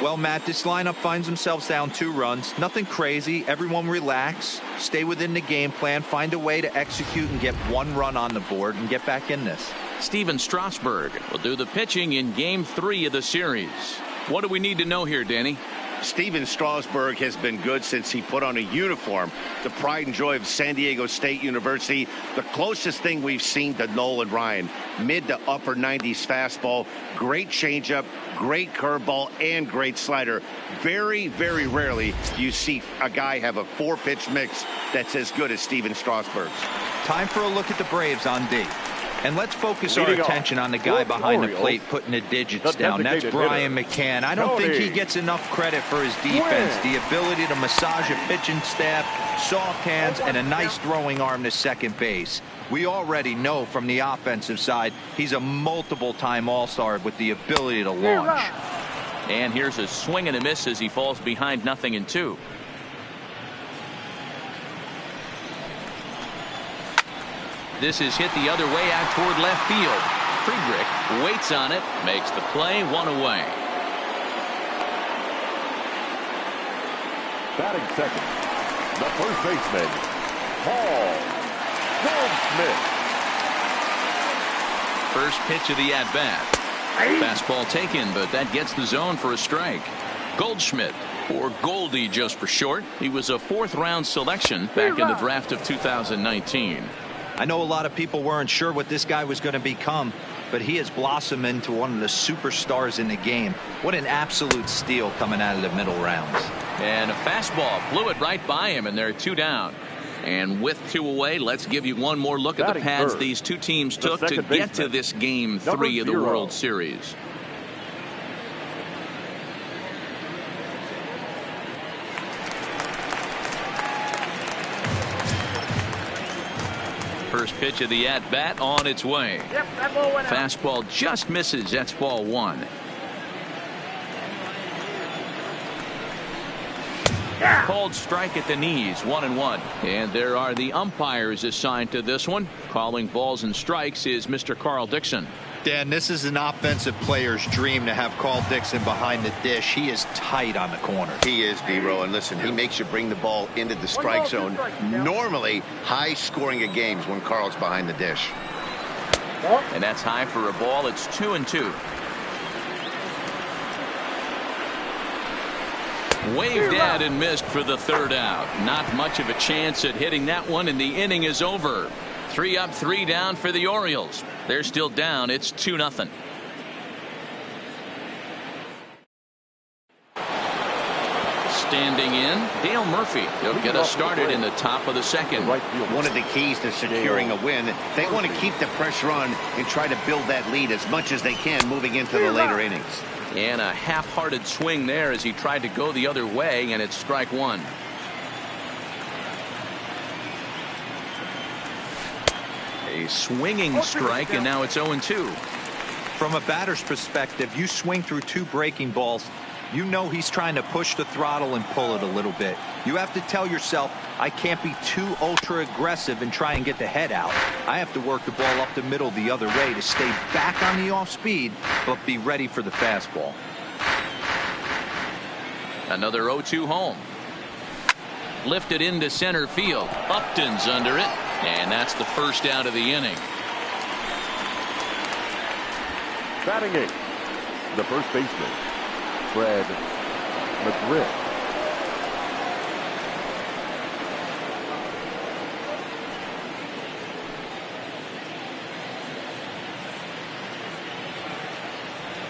Well, Matt, this lineup finds themselves down 2 runs. Nothing crazy. Everyone relax. Stay within the game plan. Find a way to execute and get 1 run on the board and get back in this. Steven Strasburg will do the pitching in Game 3 of the series. What do we need to know here, Danny? Steven Strasburg has been good since he put on a uniform. The pride and joy of San Diego State University. The closest thing we've seen to Nolan Ryan. Mid to upper 90s fastball. Great changeup, great curveball, and great slider. Very, very rarely do you see a guy have a 4-pitch mix that's as good as Steven Strasburg's. Time for a look at the Braves on D. And let's focus our attention on the guy behind the plate putting the digits down. That's Brian McCann. I don't think he gets enough credit for his defense. The ability to massage a pitching staff, soft hands, and a nice throwing arm to second base. We already know from the offensive side he's a multiple-time All-Star with the ability to launch. And here's a swing and a miss as he falls behind 0-2. This is hit the other way out toward left field. Friedrich waits on it, makes the play, 1 away. Batting second, the first baseman, Paul Goldschmidt. First pitch of the at-bat. Fastball taken, but that gets the zone for a strike. Goldschmidt, or Goldie just for short. He was a fourth-round selection back in the draft of 2019. I know a lot of people weren't sure what this guy was going to become, but he has blossomed into one of the superstars in the game. What an absolute steal coming out of the middle rounds. And a fastball blew it right by him, and they're 2 down. And with 2 away, let's give you one more look at the paths these two teams took to get to this Game 3 of the World Series. First pitch of the at-bat on its way. Yep, that ball went out. Fastball just misses. That's ball 1. Called strike at the knees, 1-1. And there are the umpires assigned to this one. Calling balls and strikes is Mr. Carl Dixon. Dan, this is an offensive player's dream to have Carl Dixon behind the dish. He is tight on the corner. He is, D-Row, and listen, he makes you bring the ball into the strike zone. Normally, high scoring of games when Carl's behind the dish. And that's high for a ball. It's 2-2. Waved at and missed for the 3rd out. Not much of a chance at hitting that one, and the inning is over. 3 up, 3 down for the Orioles. They're still down. It's 2-0. Standing in, Dale Murphy. He'll get us started in the top of the 2nd. One of the keys to securing a win, they want to keep the pressure on and try to build that lead as much as they can moving into the later innings. And a half-hearted swing there as he tried to go the other way, and it's strike 1. A swinging strike, and now it's 0-2. From a batter's perspective, you swing through 2 breaking balls. You know he's trying to push the throttle and pull it a little bit. You have to tell yourself, I can't be too ultra aggressive and try and get the head out. I have to work the ball up the middle the other way to stay back on the off speed, but be ready for the fastball. Another 0-2 home. Lifted into center field. Upton's under it, and that's the first out of the inning. Batting 8th, the first baseman, Fred McGriff.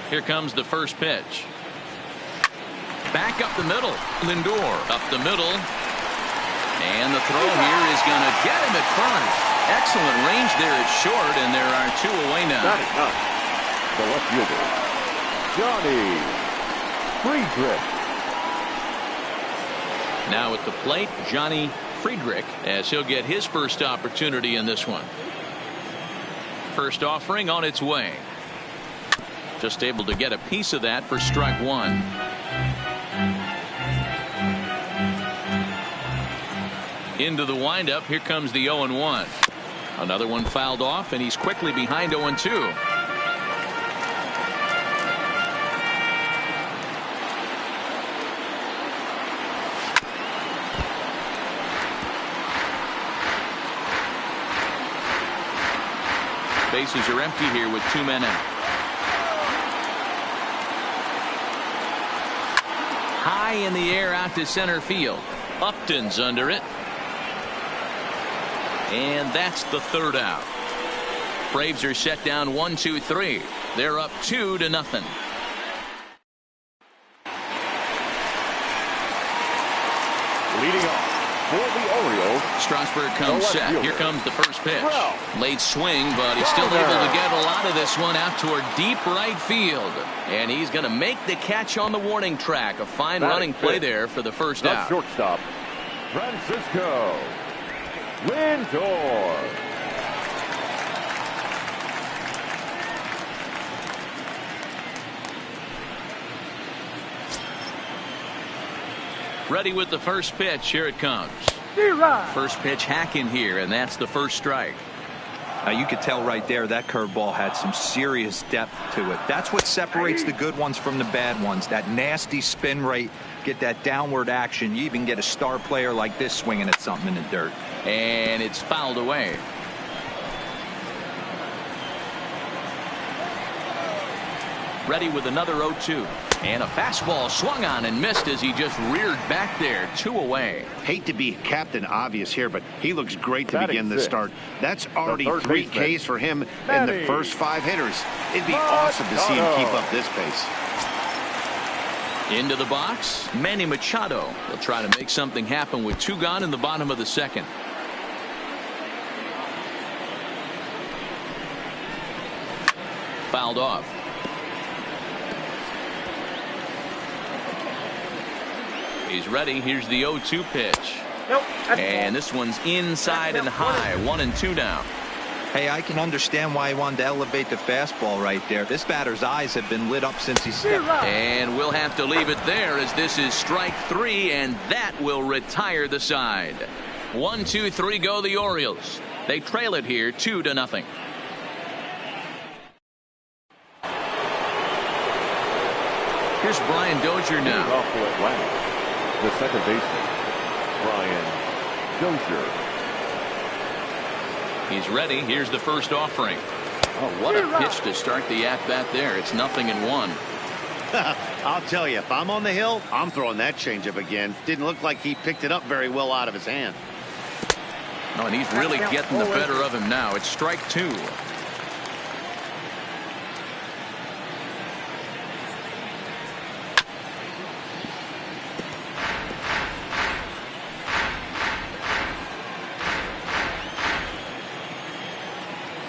Here comes the first pitch. Back up the middle. Lindor up the middle. And the throw here is going to get him at first. Excellent range there at short, and there are 2 away now. The left fielder, Johnny Friedrich. Now at the plate, Johnny Friedrich, as he'll get his first opportunity in this one. First offering on its way. Just able to get a piece of that for strike 1. Into the windup. Here comes the 0-1. Another one fouled off, and he's quickly behind 0-2. Bases are empty here with 2 men out. High in the air out to center field. Upton's under it. And that's the 3rd out. Braves are set down 1-2-3. They're up 2-0. Leading off for the Orioles, Strasburg comes set. Here comes the first pitch. Late swing, but he's still able to get a lot of this one out toward deep right field. And he's going to make the catch on the warning track. A fine running play there for the first out. Shortstop, Francisco Lindor. Ready with the first pitch. Here it comes. First pitch hacking here, and that's the first strike. Now you could tell right there that curveball had some serious depth to it. That's what separates the good ones from the bad ones. That nasty spin rate, get that downward action. You even get a star player like this swinging at something in the dirt. And it's fouled away. Ready with another 0-2. And a fastball swung on and missed as he just reared back there. 2 away. Hate to be Captain Obvious here, but he looks great to begin this start. That's already 3 Ks for him in the first 5 hitters. It'd be awesome to see him keep up this pace. Into the box, Manny Machado. He'll try to make something happen with 2 gone in the bottom of the 2nd. Fouled off. He's ready. Here's the 0-2 pitch. Nope. And this one's inside and high. 1-2 now. Hey, I can understand why he wanted to elevate the fastball right there. This batter's eyes have been lit up since he stepped. And we'll have to leave it there as this is strike 3, and that will retire the side. 1, 2, 3 go the Orioles. They trail it here 2-0. Here's Brian Dozier now. Off to Atlanta. The second baseman, Brian Dozier. He's ready. Here's the first offering. Oh, what a pitch to start the at-bat there. It's 0-1. I'll tell you, if I'm on the hill, I'm throwing that changeup again. Didn't look like he picked it up very well out of his hand. Oh, and he's really getting the better of him now. It's strike 2.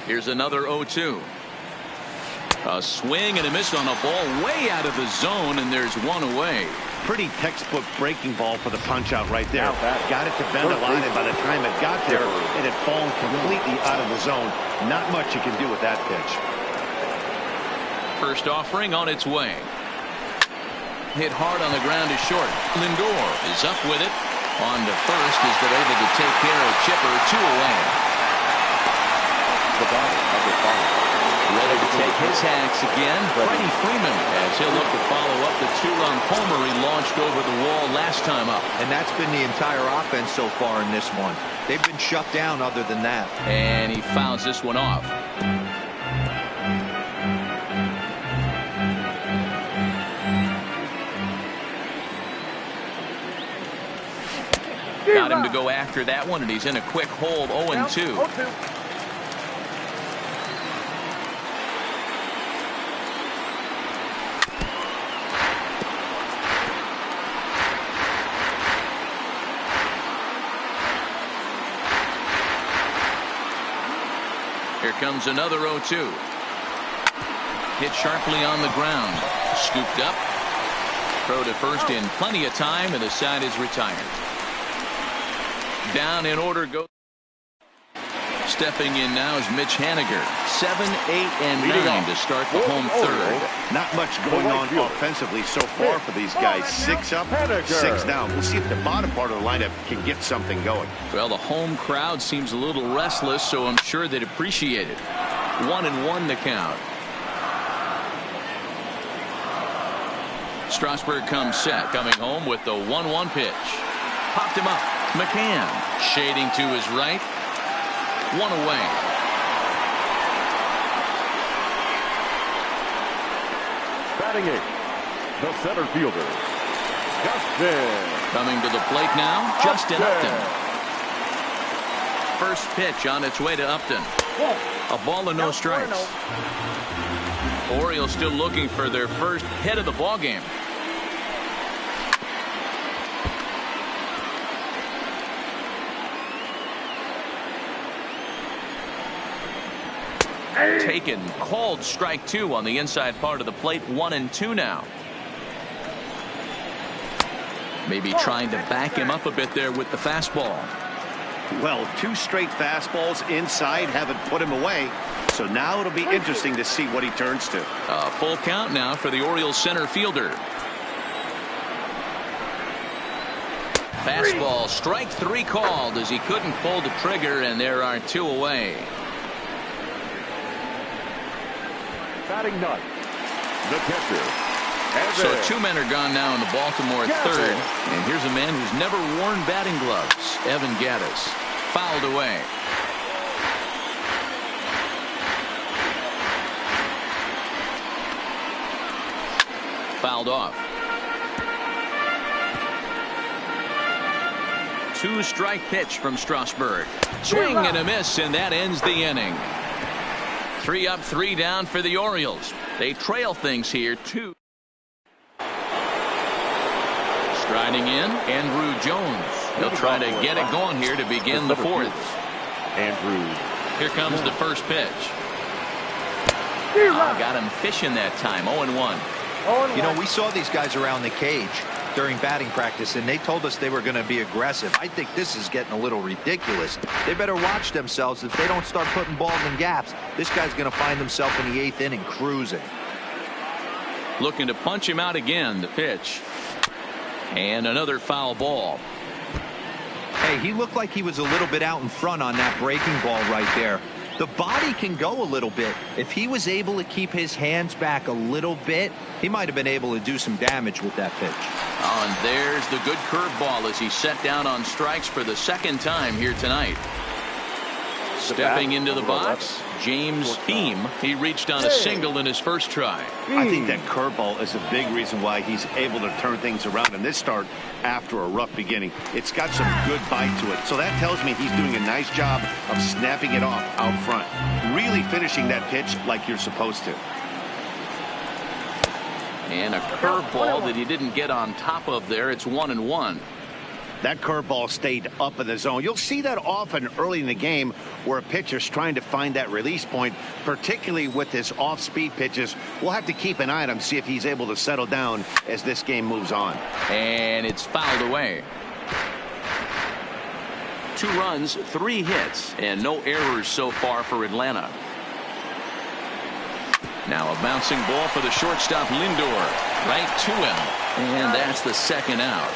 Here's another 0-2. A swing and a miss on a ball way out of the zone, and there's 1 away. Pretty textbook breaking ball for the punch out right there. Got it to bend a line, and by the time it got there, it had fallen completely out of the zone. Not much you can do with that pitch. First offering on its way. Hit hard on the ground to short. Lindor is up with it. On to first as they're able to take care of Chipper. 2 away. The batter, number 5. Ready to take his hacks again, Freddie Freeman, as he'll look to follow up the 2-run homer he launched over the wall last time up. And that's been the entire offense so far in this one. They've been shut down other than that. And he fouls this one off. Got him to go after that one, and he's in a quick hold. 0-2. Here comes another 0-2. Hit sharply on the ground. Scooped up. Throw to first in plenty of time, and the side is retired. Down in order goes. Stepping in now is Mitch Haniger. 7, 8, and 9 to start the home third. Not much going on offensively so far for these guys. 6 up, 6 down. We'll see if the bottom part of the lineup can get something going. Well, the home crowd seems a little restless, so I'm sure they'd appreciate it. 1-1 the count. Strasburg comes set, coming home with the 1-1 pitch. Popped him up. McCann shading to his right. 1 away. Batting 8th, the center fielder, Justin. Coming to the plate now, Justin Upton. First pitch on its way to Upton. A ball and no strikes. Orioles still looking for their first hit of the ball game. Taken, called strike 2 on the inside part of the plate. 1-2 now. Maybe trying to back him up a bit there with the fastball. Well, 2 straight fastballs inside haven't put him away. So now it'll be interesting to see what he turns to. A full count now for the Orioles center fielder. Fastball, strike 3 called as he couldn't pull the trigger, and there are 2 away. Batting 9th, the catcher. So 2 men are gone now in the Baltimore third. And here's a man who's never worn batting gloves. Evan Gattis. Fouled away. fouled off. 2-strike pitch from Strasburg. Swing and a miss, and that ends the inning. 3 up, 3 down for the Orioles. They trail things here, 2. Striding in, Andrew Jones. He'll try to get it going here to begin the 4th. Andrew. Here comes the first pitch. Got him fishing that time. 0-1. You know, we saw these guys around the cage during batting practice, and they told us they were going to be aggressive. I think this is getting a little ridiculous. They better watch themselves. If they don't start putting balls in gaps, this guy's going to find himself in the 8th inning cruising. Looking to punch him out again. The pitch. And another foul ball. Hey, he looked like he was a little bit out in front on that breaking ball right there. The body can go a little bit. If he was able to keep his hands back a little bit, he might have been able to do some damage with that pitch. Oh, and there's the good curveball as he set down on strikes for the 2nd time here tonight. Stepping into the box, James Beam. He reached on a single in his first try. I think that curveball is a big reason why he's able to turn things around in this start after a rough beginning. It's got some good bite to it. So that tells me he's doing a nice job of snapping it off out front. Really finishing that pitch like you're supposed to. And a curveball that he didn't get on top of there. It's 1-1. That curveball stayed up in the zone. You'll see that often early in the game where a pitcher's trying to find that release point, particularly with his off-speed pitches. We'll have to keep an eye on him, see if he's able to settle down as this game moves on. And it's fouled away. 2 runs, 3 hits, and no errors so far for Atlanta. Now a bouncing ball for the shortstop Lindor. Right to him. And that's the 2nd out.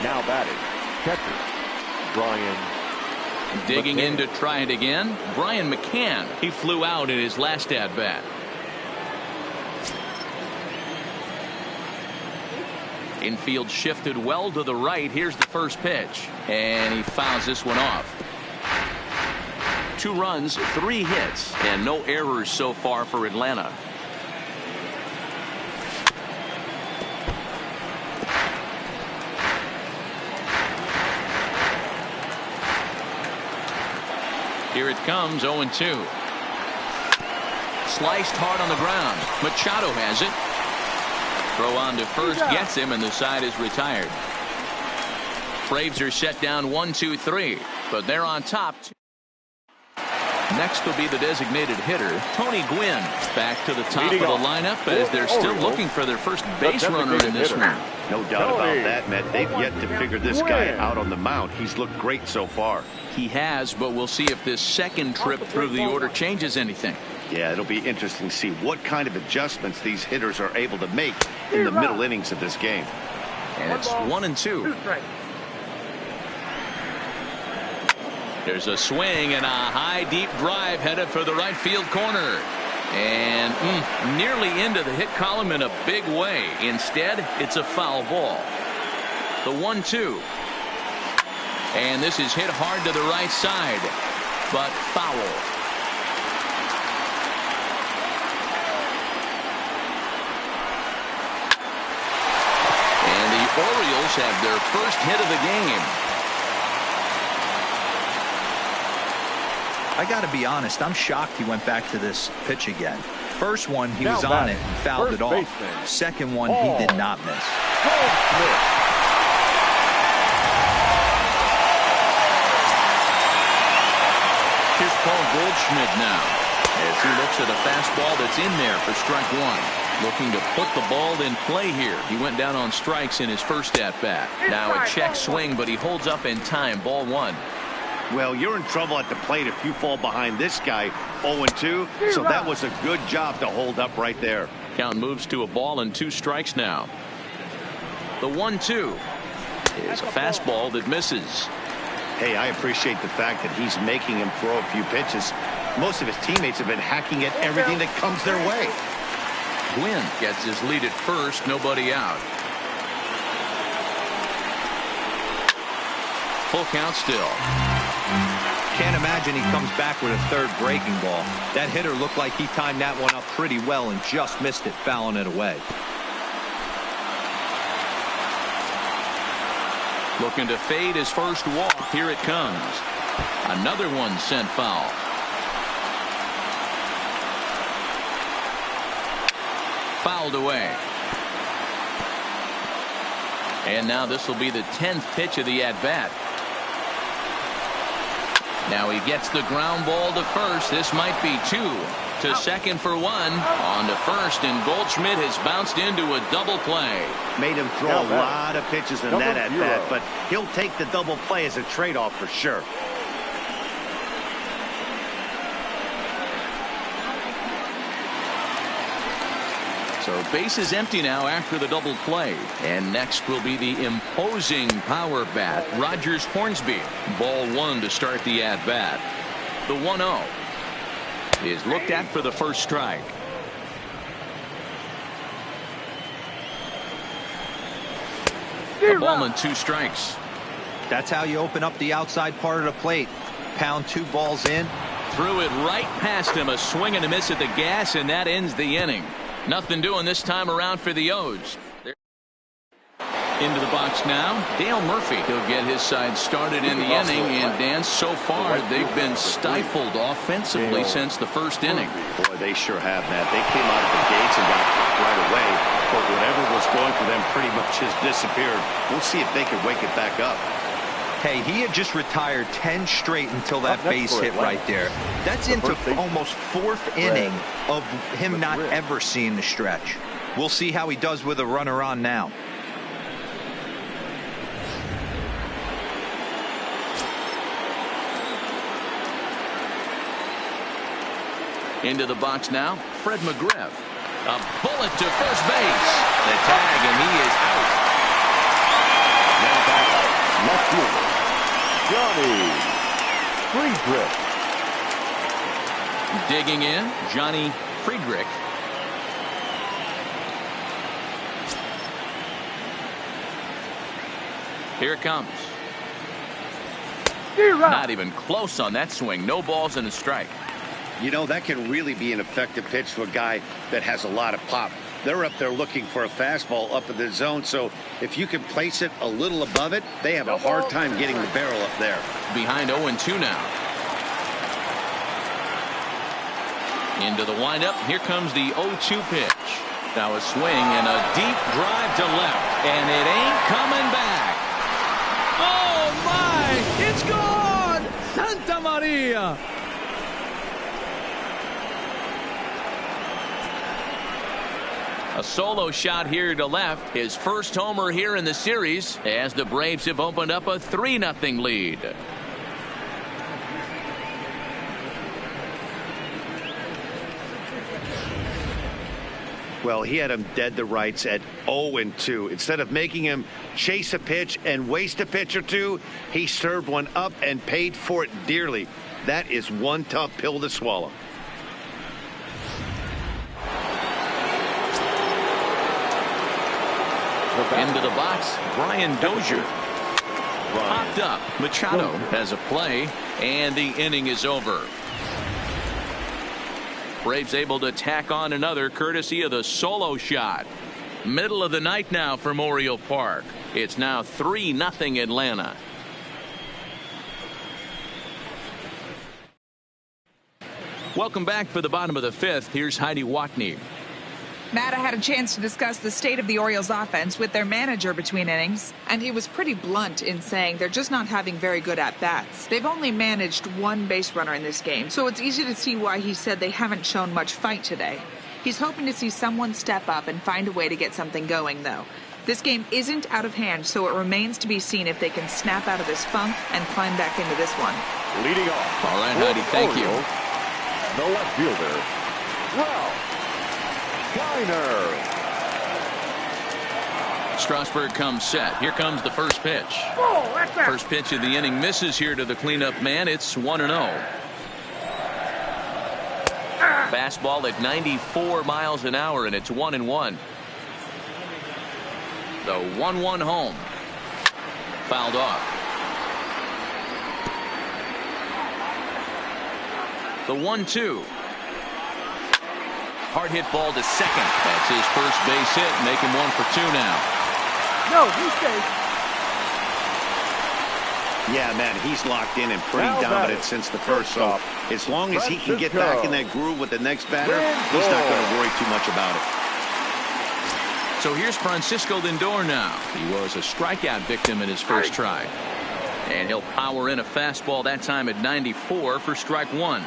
Now batting, catcher, Brian. Digging in to try it again, Brian McCann. He flew out in his last at-bat. Infield shifted well to the right. Here's the first pitch. And he fouls this one off. 2 runs, 3 hits, and no errors so far for Atlanta. Here it comes, 0-2. Sliced hard on the ground. Machado has it. Throw on to first, gets him, and the side is retired. Braves are set down 1-2-3, but they're on top. Next will be the designated hitter, Tony Gwynn. Back to the top of the lineup as they're still looking for their first base runner in this one. No doubt about that, Matt. They've yet to figure this guy out on the mound. He's looked great so far. He has, but we'll see if this second trip through the order changes anything. Yeah, it'll be interesting to see what kind of adjustments these hitters are able to make in the middle innings of this game. And it's 1-2. There's a swing and a high deep drive headed for the right field corner. And nearly into the hit column in a big way. Instead, it's a foul ball. The 1-2. And this is hit hard to the right side, but foul. And the Orioles have their first hit of the game. I got to be honest, I'm shocked he went back to this pitch again. First one, he was on it and fouled it off. Second one, he did not miss. Here's Paul Goldschmidt now as he looks at a fastball that's in there for strike 1. Looking to put the ball in play here. He went down on strikes in his first at-bat. Now a check swing, but he holds up in time. Ball 1. Well, you're in trouble at the plate if you fall behind this guy 0-2. So that was a good job to hold up right there. Count moves to a ball and 2 strikes now. The 1-2 is a fastball that misses. Hey, I appreciate the fact that he's making him throw a few pitches. Most of his teammates have been hacking at everything that comes their way. Gwynn gets his lead at first, nobody out. Full count still. Can't imagine he comes back with a third breaking ball. That hitter looked like he timed that one up pretty well and just missed it, fouling it away. Looking to fade his first walk. Here it comes. Another one sent foul. Fouled away. And now this will be the 10th pitch of the at-bat. Now he gets the ground ball to first. This might be 2. To second for 1. On to first, and Goldschmidt has bounced into a double play. Made him throw a lot of pitches in that at-bat, but he'll take the double play as a trade-off for sure. So base is empty now after the double play. And next will be the imposing power bat, Rogers Hornsby. Ball 1 to start the at-bat. The 1-0 is looked at for the first strike. A ball and 2 strikes. That's how you open up the outside part of the plate. Pound 2 balls in. Threw it right past him. A swing and a miss at the gas, and that ends the inning. Nothing doing this time around for the O's. Into the box now, Dale Murphy. He'll get his side started in the inning, and Dan, so far they've been stifled offensively since the first inning. Boy, they sure have, Matt. They came out of the gates and got right away, but whatever was going for them pretty much has disappeared. We'll see if they can wake it back up. Hey, he had just retired 10 straight until that base hit right there. That's into almost 4th inning of him not ever seeing the stretch. We'll see how he does with a runner on now. Into the box now, Fred McGriff. A bullet to first base. The tag, and he is out. Now back, left fielder, Johnny Friedrich. Digging in, Johnny Friedrich. Here it comes. Not even close on that swing. No balls and a strike. You know, that can really be an effective pitch to a guy that has a lot of pop. They're up there looking for a fastball up in the zone, so if you can place it a little above it, they have a hard time getting the barrel up there. Behind 0-2 now. Into the windup. Here comes the 0-2 pitch. Now a swing and a deep drive to left, and it ain't coming back. Oh my! It's gone! Santa Maria! A solo shot here to left. His first homer here in the series as the Braves have opened up a 3-0 lead. Well, he had him dead to rights at 0-2. Instead of making him chase a pitch and waste a pitch or two, he served one up and paid for it dearly. That is one tough pill to swallow. Into the box, Brian Dozier. Popped up. Machado has a play, and the inning is over. Braves able to tack on another courtesy of the solo shot. Middle of the night now for Memorial Park. It's now 3-0 Atlanta. Welcome back for the bottom of the 5th. Here's Heidi Watney. Matt, I had a chance to discuss the state of the Orioles offense with their manager between innings, and he was pretty blunt in saying they're just not having very good at-bats. They've only managed 1 base runner in this game, so it's easy to see why he said they haven't shown much fight today. He's hoping to see someone step up and find a way to get something going, though. This game isn't out of hand, so it remains to be seen if they can snap out of this funk and climb back into this one. Leading off. All right, Heidi, thank you. The left fielder, Ralph Keiner. Strasburg comes set. Here comes the first pitch. First pitch of the inning misses here to the cleanup man. It's 1-0. Fastball at 94 miles an hour, and it's 1-1. The 1-1 home. Fouled off. The 1-2. Hard hit ball to second. That's his first base hit. Make him 1 for 2 now. No, he's safe. Yeah, man, he's locked in and pretty dominant since the first. So as long as he can get back in that groove with the next batter, he's not going to worry too much about it. So here's Francisco Lindor now. He was a strikeout victim in his first try. And he'll power in a fastball that time at 94 for strike 1.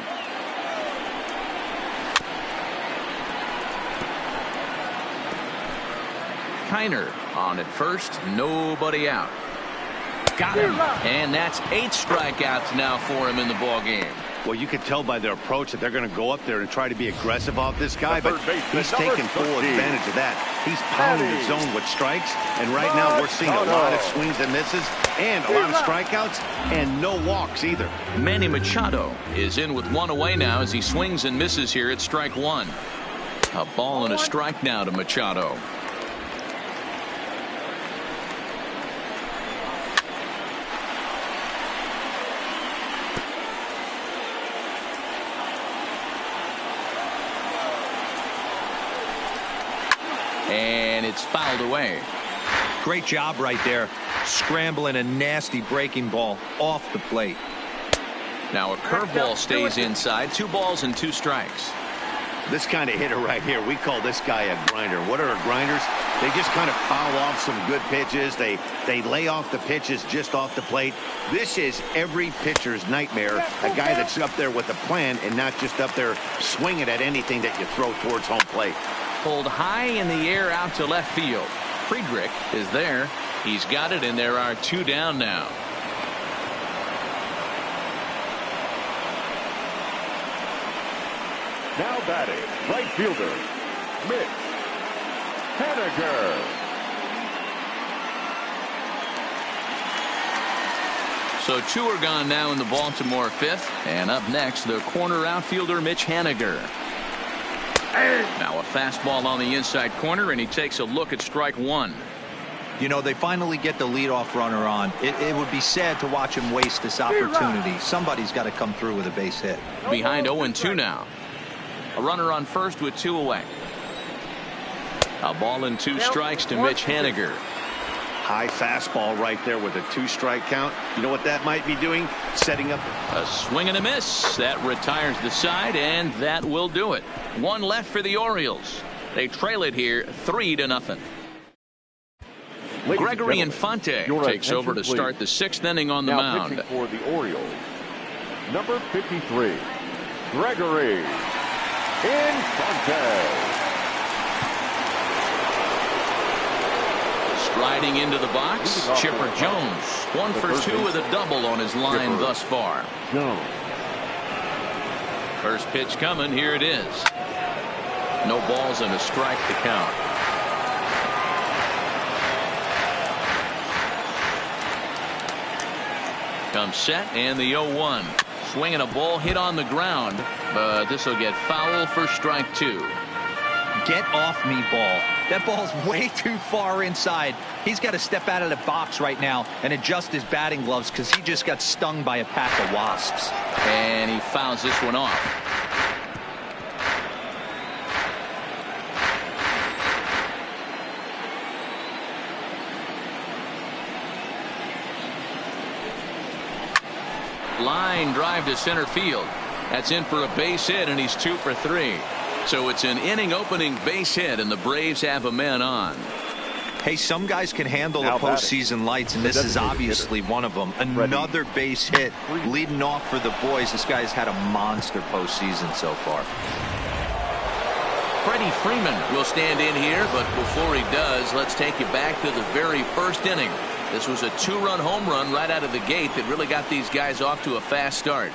Keiner on at first, nobody out. Got him. And that's 8 strikeouts now for him in the ball game. Well, you can tell by their approach that they're going to go up there and try to be aggressive off this guy, but he's taking full advantage of that. He's pounding the zone with strikes, and right now we're seeing a lot of swings and misses and a lot of strikeouts and no walks either. Manny Machado is in with 1 away now as he swings and misses here at strike 1. A ball and a strike now to Machado. And it's fouled away. Great job right there. Scrambling a nasty breaking ball off the plate. Now a curveball stays inside. 2 balls and 2 strikes. This kind of hitter right here, we call this guy a grinder. What are grinders? They just kind of foul off some good pitches. They lay off the pitches just off the plate. This is every pitcher's nightmare. A guy that's up there with a plan and not just up there swinging at anything that you throw towards home plate. Pulled high in the air out to left field. Friedrich is there. He's got it, and there are 2 down now. Now batting, right fielder, Mitch Haniger. So 2 are gone now in the Baltimore 5th. And up next, the corner outfielder, Mitch Haniger. Now a fastball on the inside corner, and he takes a look at strike 1. You know, they finally get the leadoff runner on. It would be sad to watch him waste this opportunity. Somebody's got to come through with a base hit. Behind 0-2 now. A runner on first with 2 away. A ball and 2 strikes to Mitch Haniger. High fastball right there with a 2-strike count. You know what that might be doing? Setting up a swing and a miss. That retires the side, and that will do it. 1 left for the Orioles. They trail it here 3-0. Gregory Infante takes over to start the 6th inning on the mound. For the Orioles, number 53, Gregory Infante. Riding into the box, Chipper Jones. 1 for 2 with a double on his line thus far. First pitch coming. Here it is. No balls and a strike to count. Comes set and the 0-1. Swinging a ball hit on the ground, but this will get foul for strike 2. Get off me, ball. That ball's way too far inside. He's got to step out of the box right now and adjust his batting gloves because he just got stung by a pack of wasps. And he fouls this one off. Line drive to center field. That's in for a base hit, and he's 2 for 3. So it's an inning opening base hit, and the Braves have a man on. Hey, some guys can handle the postseason lights, and this is obviously one of them. Another base hit leading off for the boys. This guy's had a monster postseason so far. Freddie Freeman will stand in here, but before he does, let's take you back to the very first inning. This was a 2-run home run right out of the gate that really got these guys off to a fast start.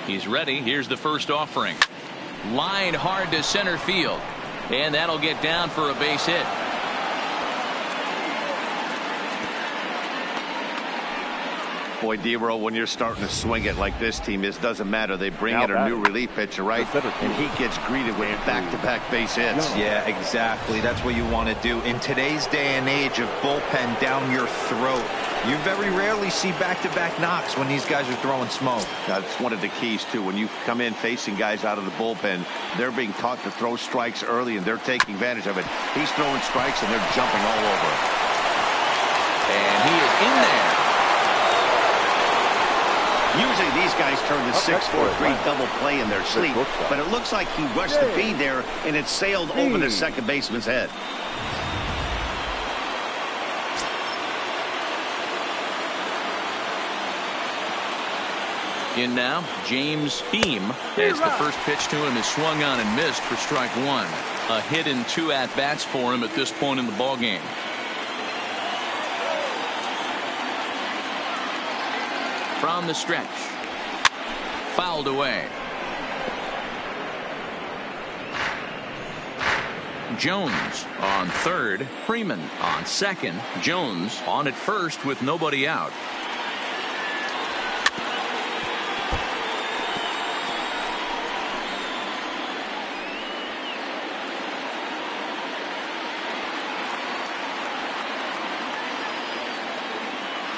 He's ready. Here's the first offering. Line hard to center field. And that'll get down for a base hit. Boy, Dero, when you're starting to swing it like this team is, doesn't matter. They bring in a new relief pitcher, right? And he gets greeted with back-to-back base hits. Yeah, exactly. That's what you want to do. In today's day and age of bullpen down your throat, you very rarely see back-to-back knocks when these guys are throwing smoke. That's one of the keys, too. When you come in facing guys out of the bullpen, they're being taught to throw strikes early, and they're taking advantage of it. He's throwing strikes, and they're jumping all over it. And he is in there. Usually these guys turn the 6-4-3 double play in their sleep, but it looks like he rushed the feed there, and it sailed over the second baseman's head. In now, James Beam, as the first pitch to him is swung on and missed for strike one. A hit in 2 at-bats for him at this point in the ballgame. From the stretch. Fouled away. Jones on third. Freeman on second. Jones on at first with nobody out.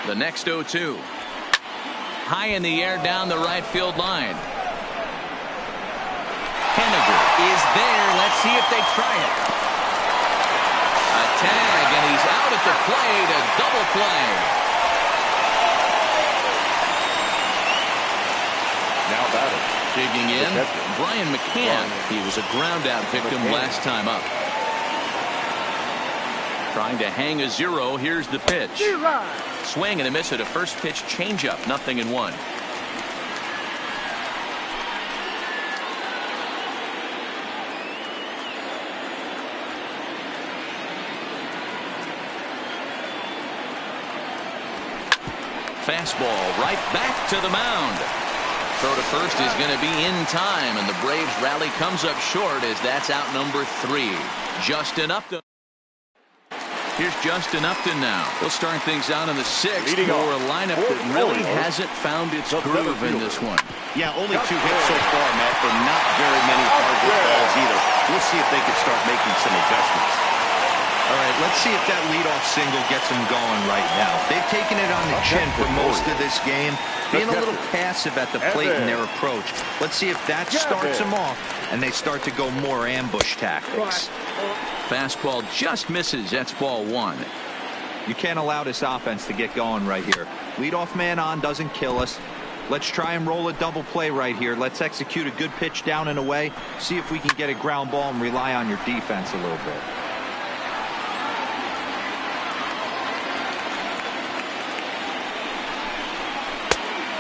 The next 0-2. High in the air down the right field line. Keiner is there. Let's see if they try it. A tag, and he's out at the plate. A double play. Now batting. Digging in, Brian McCann. He was a ground out victim last time up. Trying to hang a 0. Here's the pitch. Swing and a miss at a first pitch changeup. 0-1. Fastball right back to the mound. Throw to first is going to be in time, and the Braves rally comes up short as that's out number 3. Justin Upton. Here's Justin Upton now. We'll start things out in the 6th for a lineup that really hasn't found its groove in this one. Yeah, only 2 hits so far, Matt, and not very many hard hit balls either. We'll see if they can start making some adjustments. All right, let's see if that leadoff single gets them going right now. They've taken it on the chin for most of this game, being a little passive at the plate in their approach. Let's see if that starts them off, and they start to go more ambush tactics. Fastball just misses. That's ball 1. You can't allow this offense to get going right here. Leadoff man on doesn't kill us. Let's try and roll a double play right here. Let's execute a good pitch down and away. See if we can get a ground ball and rely on your defense a little bit.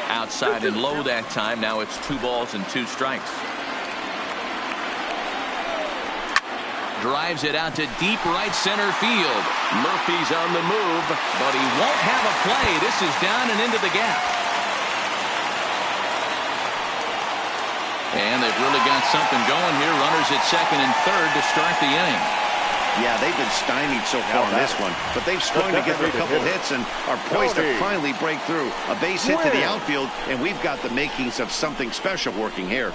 Outside and low that time. Now it's 2 balls and 2 strikes. Drives it out to deep right center field. Murphy's on the move, but he won't have a play. This is down and into the gap. And they've really got something going here. Runners at second and third to start the inning. Yeah, they've been stymied so far in this one, but they've strung together a couple hits and are poised to finally break through. A base hit to the outfield, and we've got the makings of something special working here.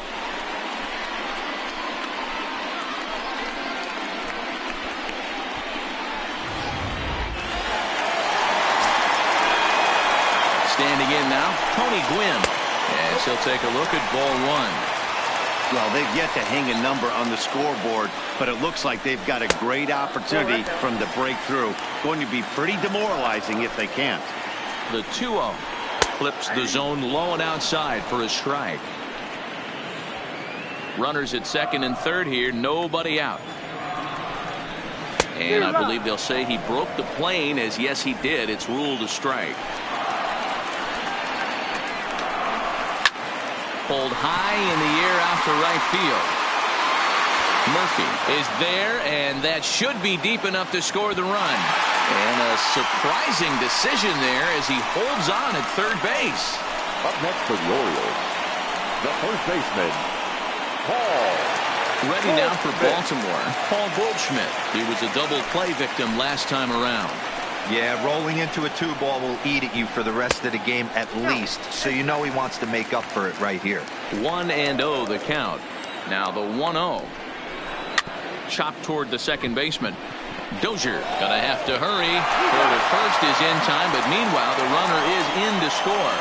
Standing in now, Tony Gwynn. Yes, he'll take a look at ball 1. Well, they've yet to hang a number on the scoreboard, but it looks like they've got a great opportunity from the breakthrough. Going to be pretty demoralizing if they can't. The 2-0 clips the zone low and outside for a strike. Runners at second and third here, nobody out. And I believe they'll say he broke the plane, as yes he did. It's ruled a strike. Pulled high in the air out to right field. Murphy is there, and that should be deep enough to score the run. And a surprising decision there as he holds on at third base. Up next for the Orioles, the first baseman, Paul. Ready now for Baltimore, Paul Goldschmidt. He was a double play victim last time around. Yeah, rolling into a 2-ball will eat at you for the rest of the game at least, so you know he wants to make up for it right here. 1-0 the count. Now the 1-0. Chopped toward the second baseman. Dozier gonna have to hurry. Throw to first is in time, but meanwhile the runner is in to score.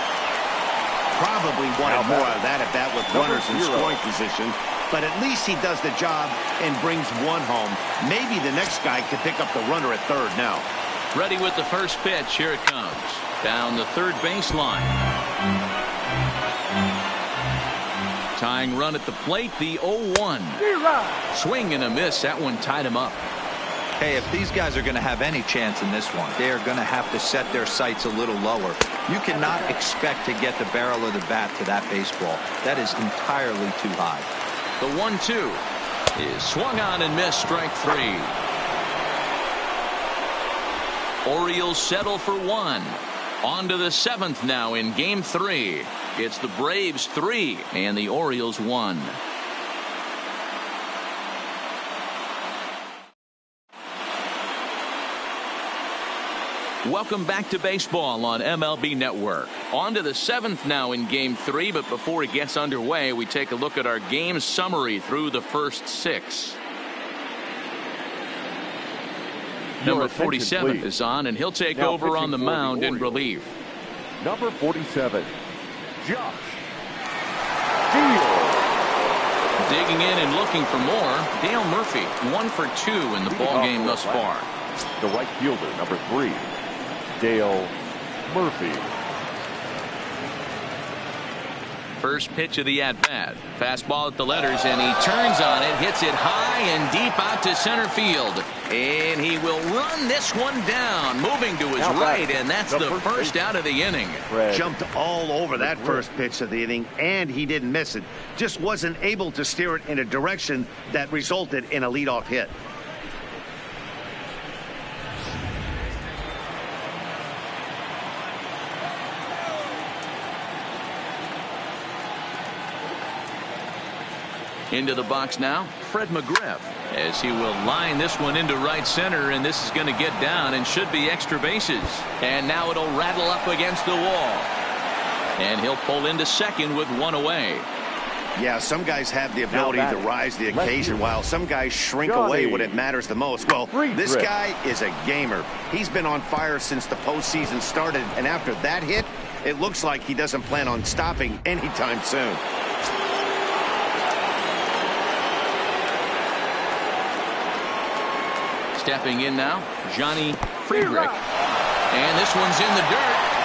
Probably wanted more out of that at bat with runners in scoring position, but at least he does the job and brings one home. Maybe the next guy could pick up the runner at third now. Ready with the first pitch. Here it comes. Down the third baseline. Tying run at the plate, the 0-1. Swing and a miss. That one tied him up. Hey, if these guys are going to have any chance in this one, they are going to have to set their sights a little lower. You cannot expect to get the barrel of the bat to that baseball. That is entirely too high. The 1-2 is swung on and missed. Strike 3. Orioles settle for 1. On to the 7th now in Game 3. It's the Braves 3 and the Orioles 1. Welcome back to baseball on MLB Network. On to the 7th now in Game 3, but before it gets underway, we take a look at our game summary through the first 6. Number 47 is on, and he'll take over on the mound in relief. Number 47, Josh Steele. Digging in and looking for more, Dale Murphy, 1 for 2 in the ball game thus far. The right fielder, number 3, Dale Murphy. First pitch of the at-bat. Fastball at the letters, and he turns on it, hits it high and deep out to center field. And he will run this one down, moving to his right, and that's the first out of the inning. Jumped all over that first pitch of the inning, and he didn't miss it. Just wasn't able to steer it in a direction that resulted in a leadoff hit. Into the box now, Fred McGriff, as he will line this one into right center, and this is going to get down and should be extra bases. And now it'll rattle up against the wall. And he'll pull into second with 1 away. Yeah, some guys have the ability to rise to the occasion, while some guys shrink away when it matters the most. Well, this guy is a gamer. He's been on fire since the postseason started, and after that hit, it looks like he doesn't plan on stopping anytime soon. Stepping in now, Johnny Friedrich. And this one's in the dirt.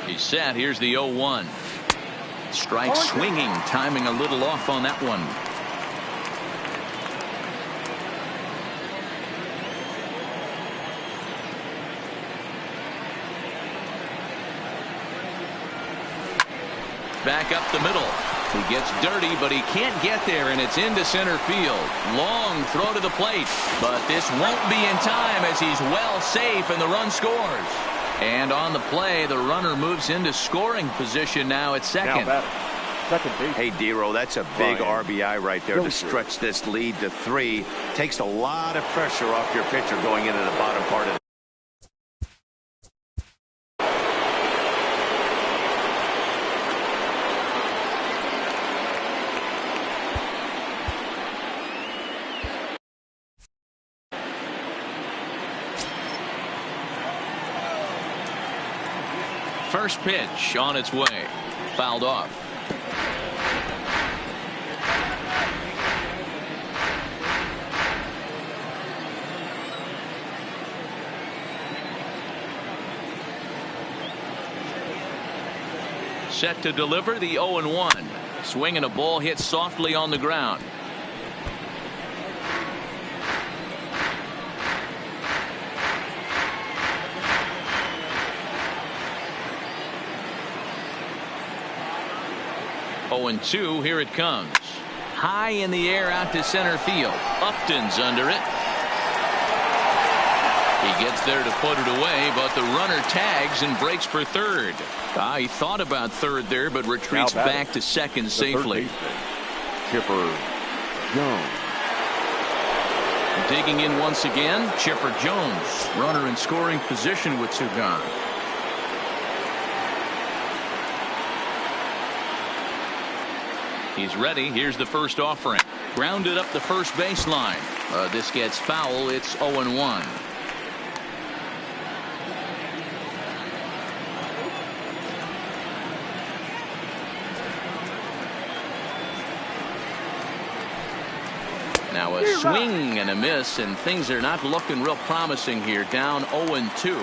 He's set. Here's the 0-1. Strike swinging, timing a little off on that one. Back up the middle. He gets dirty, but he can't get there, and it's into center field. Long throw to the plate, but this won't be in time as he's well safe and the run scores. And on the play, the runner moves into scoring position now at second. Hey, Dero, that's a big RBI right there to stretch this lead to 3. Takes a lot of pressure off your pitcher going into the bottom part of the First pitch on its way. Fouled off. Set to deliver the 0-1. Swing and a ball hit softly on the ground. And 2, here it comes. High in the air out to center field. Upton's under it. He gets there to put it away, but the runner tags and breaks for third. He thought about third there, but retreats back to second safely. Chipper Jones. Digging in once again, Chipper Jones. Runner in scoring position with 2 gone. He's ready. Here's the first offering. Grounded up the first baseline. This gets foul. It's 0-1. Now a swing and a miss, and things are not looking real promising here. Down 0-2.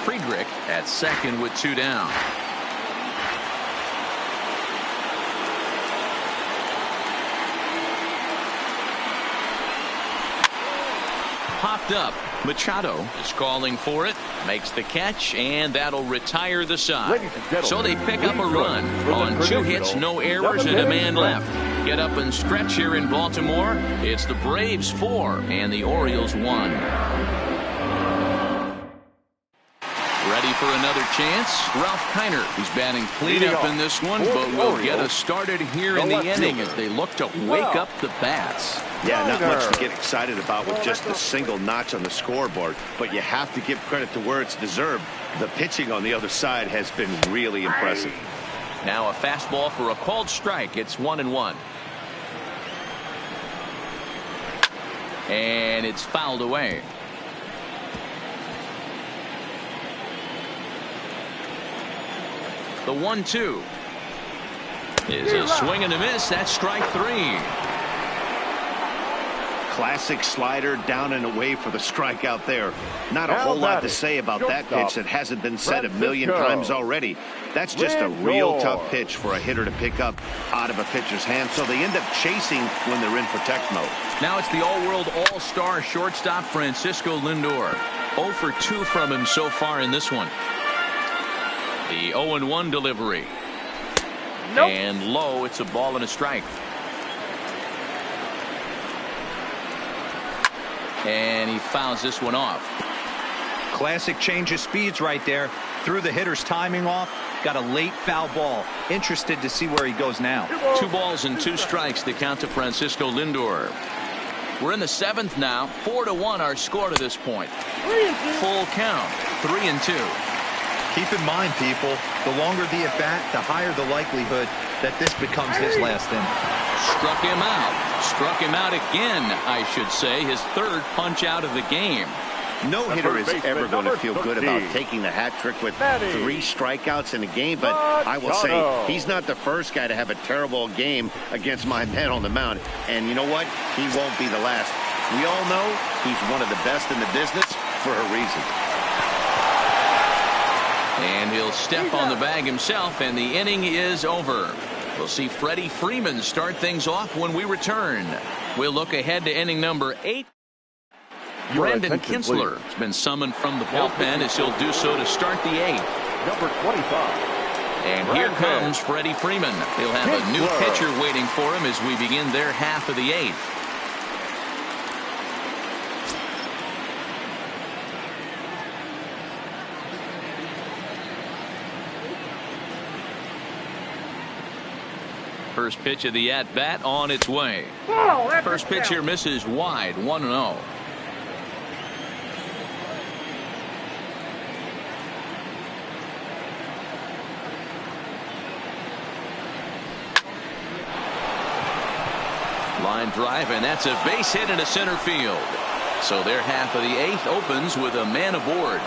Friedrich at second with 2 down. Popped up. Machado is calling for it, makes the catch, and that'll retire the side. So they pick up a run on 2 hits, no errors, and a man left. Get up and stretch here in Baltimore. It's the Braves 4 and the Orioles 1. Ready for another chance. Ralph Keiner, who's batting cleanup in this one, but will get us started here in the inning as they look to wake up the bats. Yeah, not much to get excited about with just a single notch on the scoreboard, but you have to give credit to where it's deserved. The pitching on the other side has been really impressive. Now a fastball for a called strike. It's 1-1. And it's fouled away. The 1-2 is a swing and a miss. That's strike 3. Classic slider down and away for the strikeout there. Not a whole lot to say about that pitch that hasn't been said a million times already. That's just a real tough pitch for a hitter to pick up out of a pitcher's hand, so they end up chasing when they're in protect mode. Now it's the all-world all-star shortstop Francisco Lindor. 0 for 2 from him so far in this one. The 0-1 delivery. Nope. And low, it's a ball and a strike. And he fouls this one off. Classic change of speeds right there. Threw the hitter's timing off. Got a late foul ball. Interested to see where he goes now. 2 balls and 2 strikes to count to Francisco Lindor. We're in the 7th now. 4-1 our score to this point. Full count. 3-2. Keep in mind, people, the longer the at-bat, the higher the likelihood that this becomes his last inning. Struck him out. Struck him out again, I should say. His 3rd punch out of the game. No hitter is ever going to feel good about taking the hat trick with 3 strikeouts in a game, but I will say he's not the first guy to have a terrible game against my man on the mound. And you know what? He won't be the last. We all know he's one of the best in the business for a reason. And he'll step on the bag himself, and the inning is over. We'll see Freddie Freeman start things off when we return. We'll look ahead to inning number 8. Brandon Kinsler has been summoned from the bullpen as he'll do so to start the 8th. Number 25. And here comes Freddie Freeman. He'll have a new pitcher waiting for him as we begin their half of the 8th. First pitch of the at-bat on its way. First pitch here misses wide. 1-0. Line drive, and that's a base hit into center field. So their half of the 8th opens with a man aboard.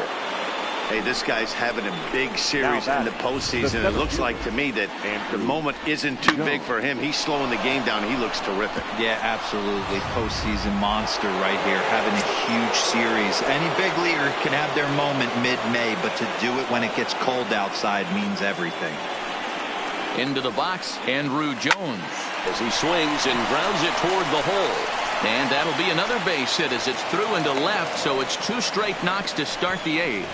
Hey, this guy's having a big series in the postseason. It looks like to me that the moment isn't too big for him. He's slowing the game down. He looks terrific. Yeah, absolutely. Postseason monster right here, having a huge series. Any big leaguer can have their moment mid-May, but to do it when it gets cold outside means everything. Into the box, Andrew Jones, as he swings and grounds it toward the hole. And that'll be another base hit as it's through into left, so it's 2 straight knocks to start the 8th.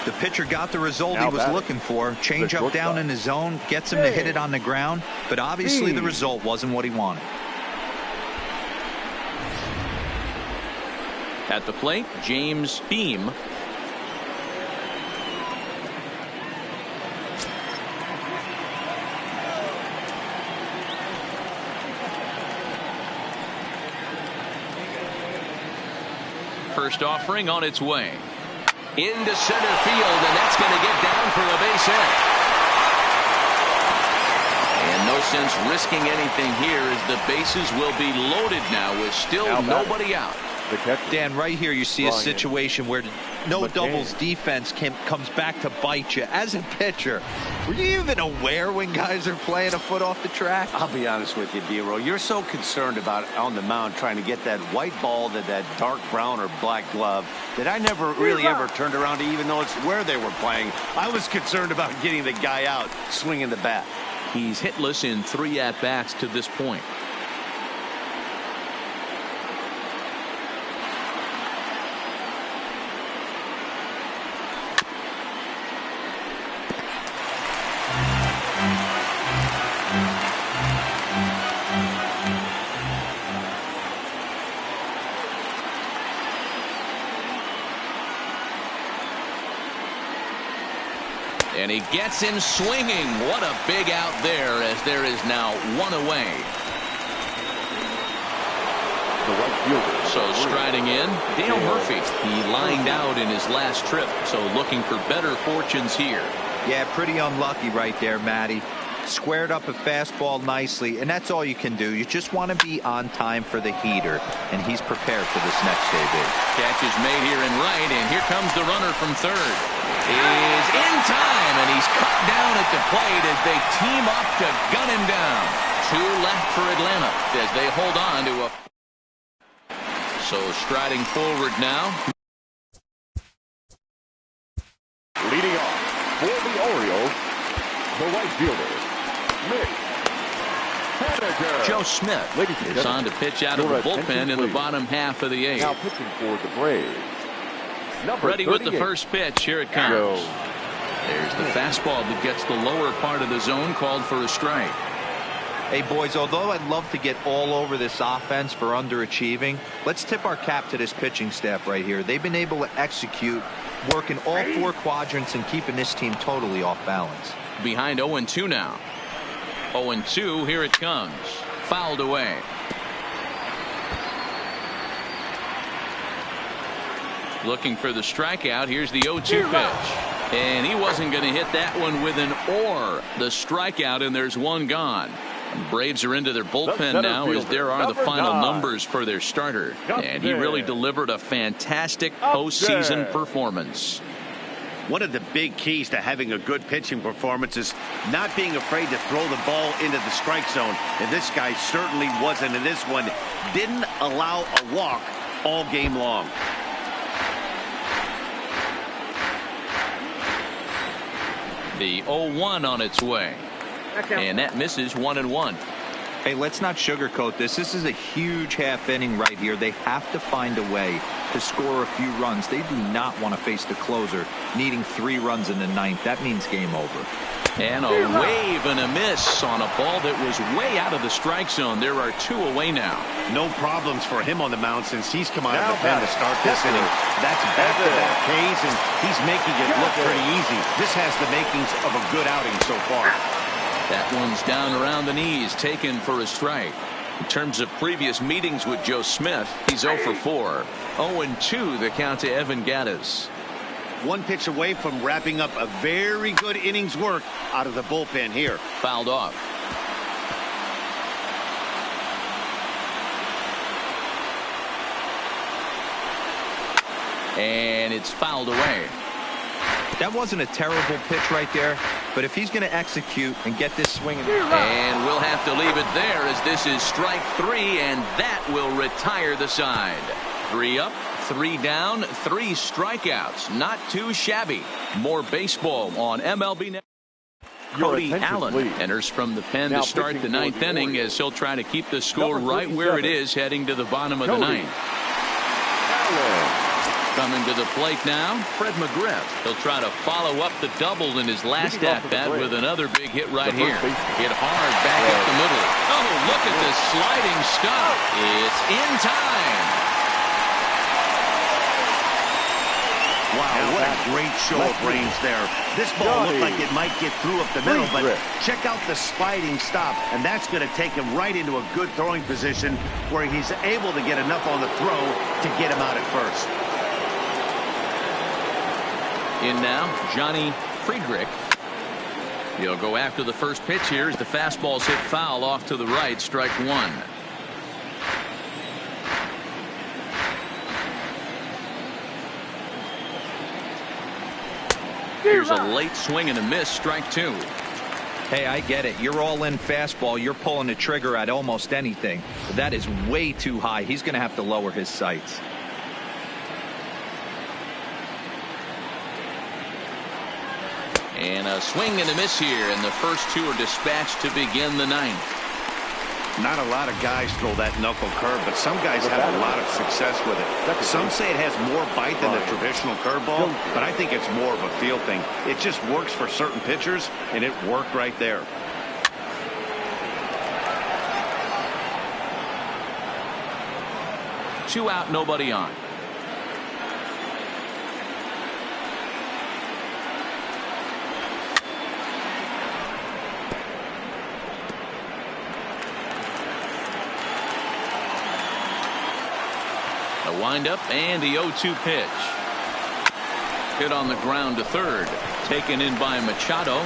The pitcher got the result Now he was batting, looking for. Change the up down shortstop. in his zone, gets him to hit it on the ground, but obviously the result wasn't what he wanted. At the plate, James Beam. First offering on its way. Into center field, and that's going to get down for a base hit. And no sense risking anything here as the bases will be loaded now with still nobody out. The catcher. Dan, right here you see a situation where no doubles defense comes back to bite you. As a pitcher, were you even aware when guys are playing a foot off the track? I'll be honest with you, D-Row. You're so concerned about on the mound trying to get that white ball to that dark brown or black glove that I never really ever turned around to even notice where they were playing. I was concerned about getting the guy out swinging the bat. He's hitless in 3 at-bats to this point. And he gets him swinging. What a big out there, as there is now 1 away. The right fielder. So striding in, Dale Murphy. He lined out in his last trip, so looking for better fortunes here. Yeah, pretty unlucky right there, Matty. Squared up a fastball nicely, and that's all you can do. You just want to be on time for the heater, and he's prepared for this next AB. Catch is made here in right, and here comes the runner from third. Is in time, and he's cut down at the plate as they team up to gun him down. 2 left for Atlanta as they hold on to a... So striding forward now. Leading off for the Orioles, the right fielder, Keiner. Joe Smith is on to pitch out of the bullpen in the bottom half of the 8th. Now pitching for the Braves. Ready with the first pitch. Here it comes. There's the fastball that gets the lower part of the zone, called for a strike. Hey, boys, although I'd love to get all over this offense for underachieving, let's tip our cap to this pitching staff right here. They've been able to execute, working all 4 quadrants and keeping this team totally off balance. Behind 0-2 now. 0-2, here it comes. Fouled away. Looking for the strikeout. Here's the 0-2 pitch. And he wasn't going to hit that one with an or. The strikeout, and there's 1 gone. The Braves are into their bullpen now, as there are the final numbers for their starter. And he really delivered a fantastic postseason performance. One of the big keys to having a good pitching performance is not being afraid to throw the ball into the strike zone. And this guy certainly wasn't. And this one didn't allow a walk all game long. The 0-1 on its way. And that misses 1-1. Hey, let's not sugarcoat this. This is a huge half inning right here. They have to find a way to score a few runs. They do not want to face the closer needing 3 runs in the 9th. That means game over. And a wave and a miss on a ball that was way out of the strike zone. There are 2 away now. No problems for him on the mound since he's come out of the pen to start this inning. That's back-to-back Ks, and he's making it look pretty easy. This has the makings of a good outing so far. That one's down around the knees, taken for a strike. In terms of previous meetings with Joe Smith, he's 0 for 4. 0-2 the count to Evan Gattis. 1 pitch away from wrapping up a very good innings work out of the bullpen here. Fouled off. And it's fouled away. That wasn't a terrible pitch right there, but if he's going to execute and get this swinging. And we'll have to leave it there, as this is strike 3, and that will retire the side. 3 up, 3 down, 3 strikeouts. Not too shabby. More baseball on MLB Network. Cody Allen enters from the pen to start the 9th inning, as he'll try to keep the score right where it is heading to the bottom of the 9th. Coming to the plate now, Fred McGriff. He'll try to follow up the double in his last at-bat with another big hit right here. Hit hard back up the middle. Oh, look at this sliding stop. It's in time. Wow, what a great show of range there. This ball looked like it might get through up the middle, but check out the sliding stop, and that's going to take him right into a good throwing position where he's able to get enough on the throw to get him out at first. In now, Johnny Friedrich. He'll go after the first pitch here as the fastball's hit foul off to the right, strike one. Here's a late swing and a miss, strike two. Hey, I get it. You're all in fastball. You're pulling the trigger at almost anything. But that is way too high. He's going to have to lower his sights. And a swing and a miss here, and the first two are dispatched to begin the ninth. Not a lot of guys throw that knuckle curve, but some guys have a lot of success with it. Some say it has more bite than the traditional curveball, but I think it's more of a feel thing. It just works for certain pitchers, and it worked right there. Two out, nobody on. A windup and the 0-2 pitch. Hit on the ground to third. Taken in by Machado.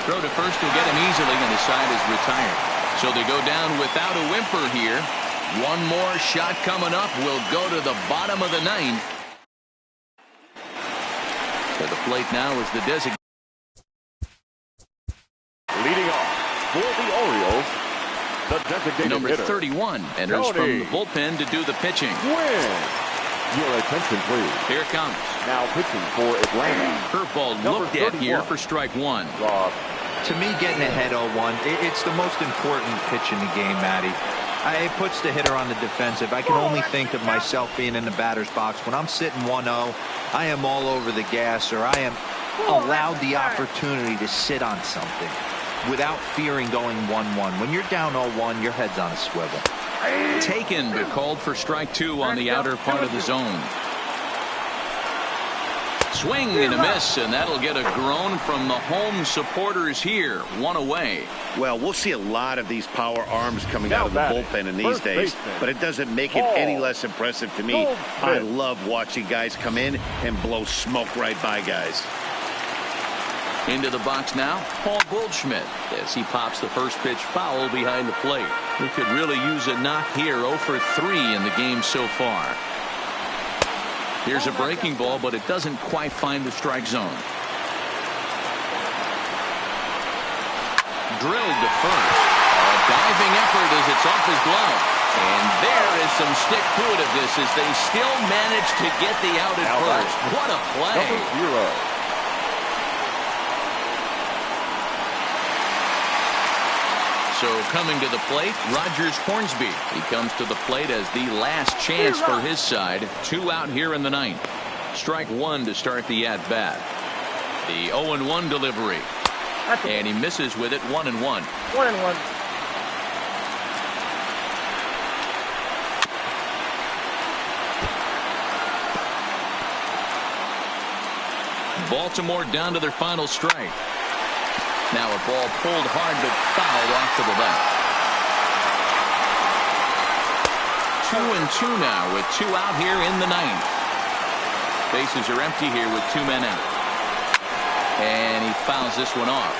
Throw to first will get him easily, and his side is retired. So they go down without a whimper here. One more shot coming up will go to the bottom of the ninth. To the plate now is the designated. Leading off for the Orioles, the designated number hitter, 31 enters from the bullpen to do the pitching. Your attention, please. Here it comes. Now pitching for Atlanta. Curveball looked at here for strike one. To me, getting ahead 0-1, it's the most important pitch in the game, Matty. It puts the hitter on the defensive. I can only think of myself being in the batter's box. When I'm sitting 1-0, I am all over the gas, or I am allowed the opportunity to sit on something without fearing going 1-1. When you're down 0-1, your head's on a swivel. Taken, but called for strike two on the outer part of the zone. Swing and a miss, and that'll get a groan from the home supporters here. One away. Well, we'll see a lot of these power arms coming out of the bullpen in these days, but it doesn't make it any less impressive to me. I love watching guys come in and blow smoke right by guys. Into the box now, Paul Goldschmidt, as he pops the first pitch foul behind the plate. He could really use a knock here. 0 for 3 in the game so far. Here's a breaking ball, but it doesn't quite find the strike zone. Drilled to first. A diving effort as it's off his glove. And there is some stick to it of this as they still manage to get the out at first. What a play. Number 0. So coming to the plate, Rogers Hornsby. He comes to the plate as the last chance for his side. 2 out here in the ninth. Strike one to start the at-bat. The 0-1 delivery. And he misses with it. 1-1. 1-1. Baltimore down to their final strike. Now a ball pulled hard but fouled off to the left. 2-2 now with 2 out here in the ninth. Bases are empty here with 2 men out. And he fouls this one off.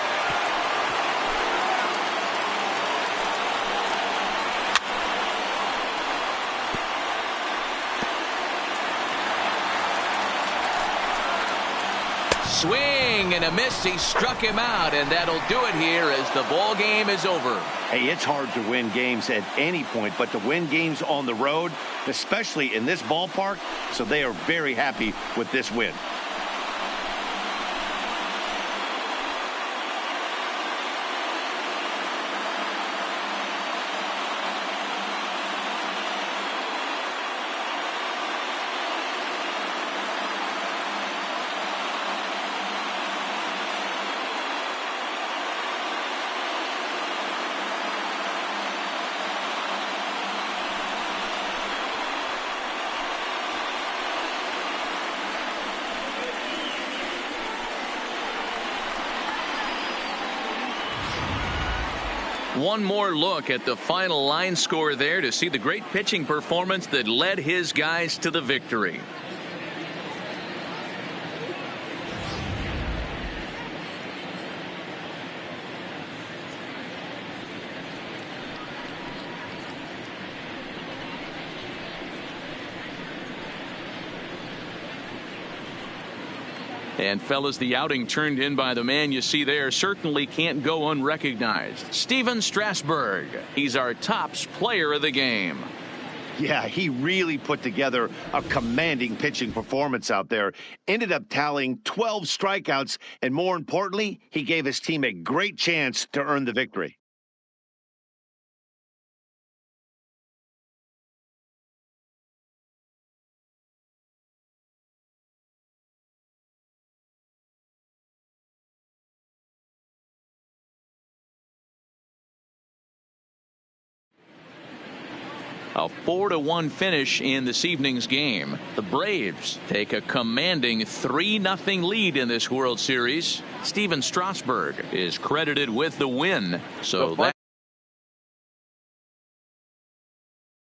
Swing and a miss. He struck him out, and that'll do it here as the ball game is over. Hey, it's hard to win games at any point, but to win games on the road, especially in this ballpark, so they are very happy with this win. One more look at the final line score there to see the great pitching performance that led his guys to the victory. And fellas, the outing turned in by the man you see there certainly can't go unrecognized. Steven Strasburg. He's our tops player of the game. Yeah, he really put together a commanding pitching performance out there. Ended up tallying 12 strikeouts, and more importantly, he gave his team a great chance to earn the victory. A 4-1 finish in this evening's game. The Braves take a commanding 3-0 lead in this World Series. Steven Strasburg is credited with the win. So that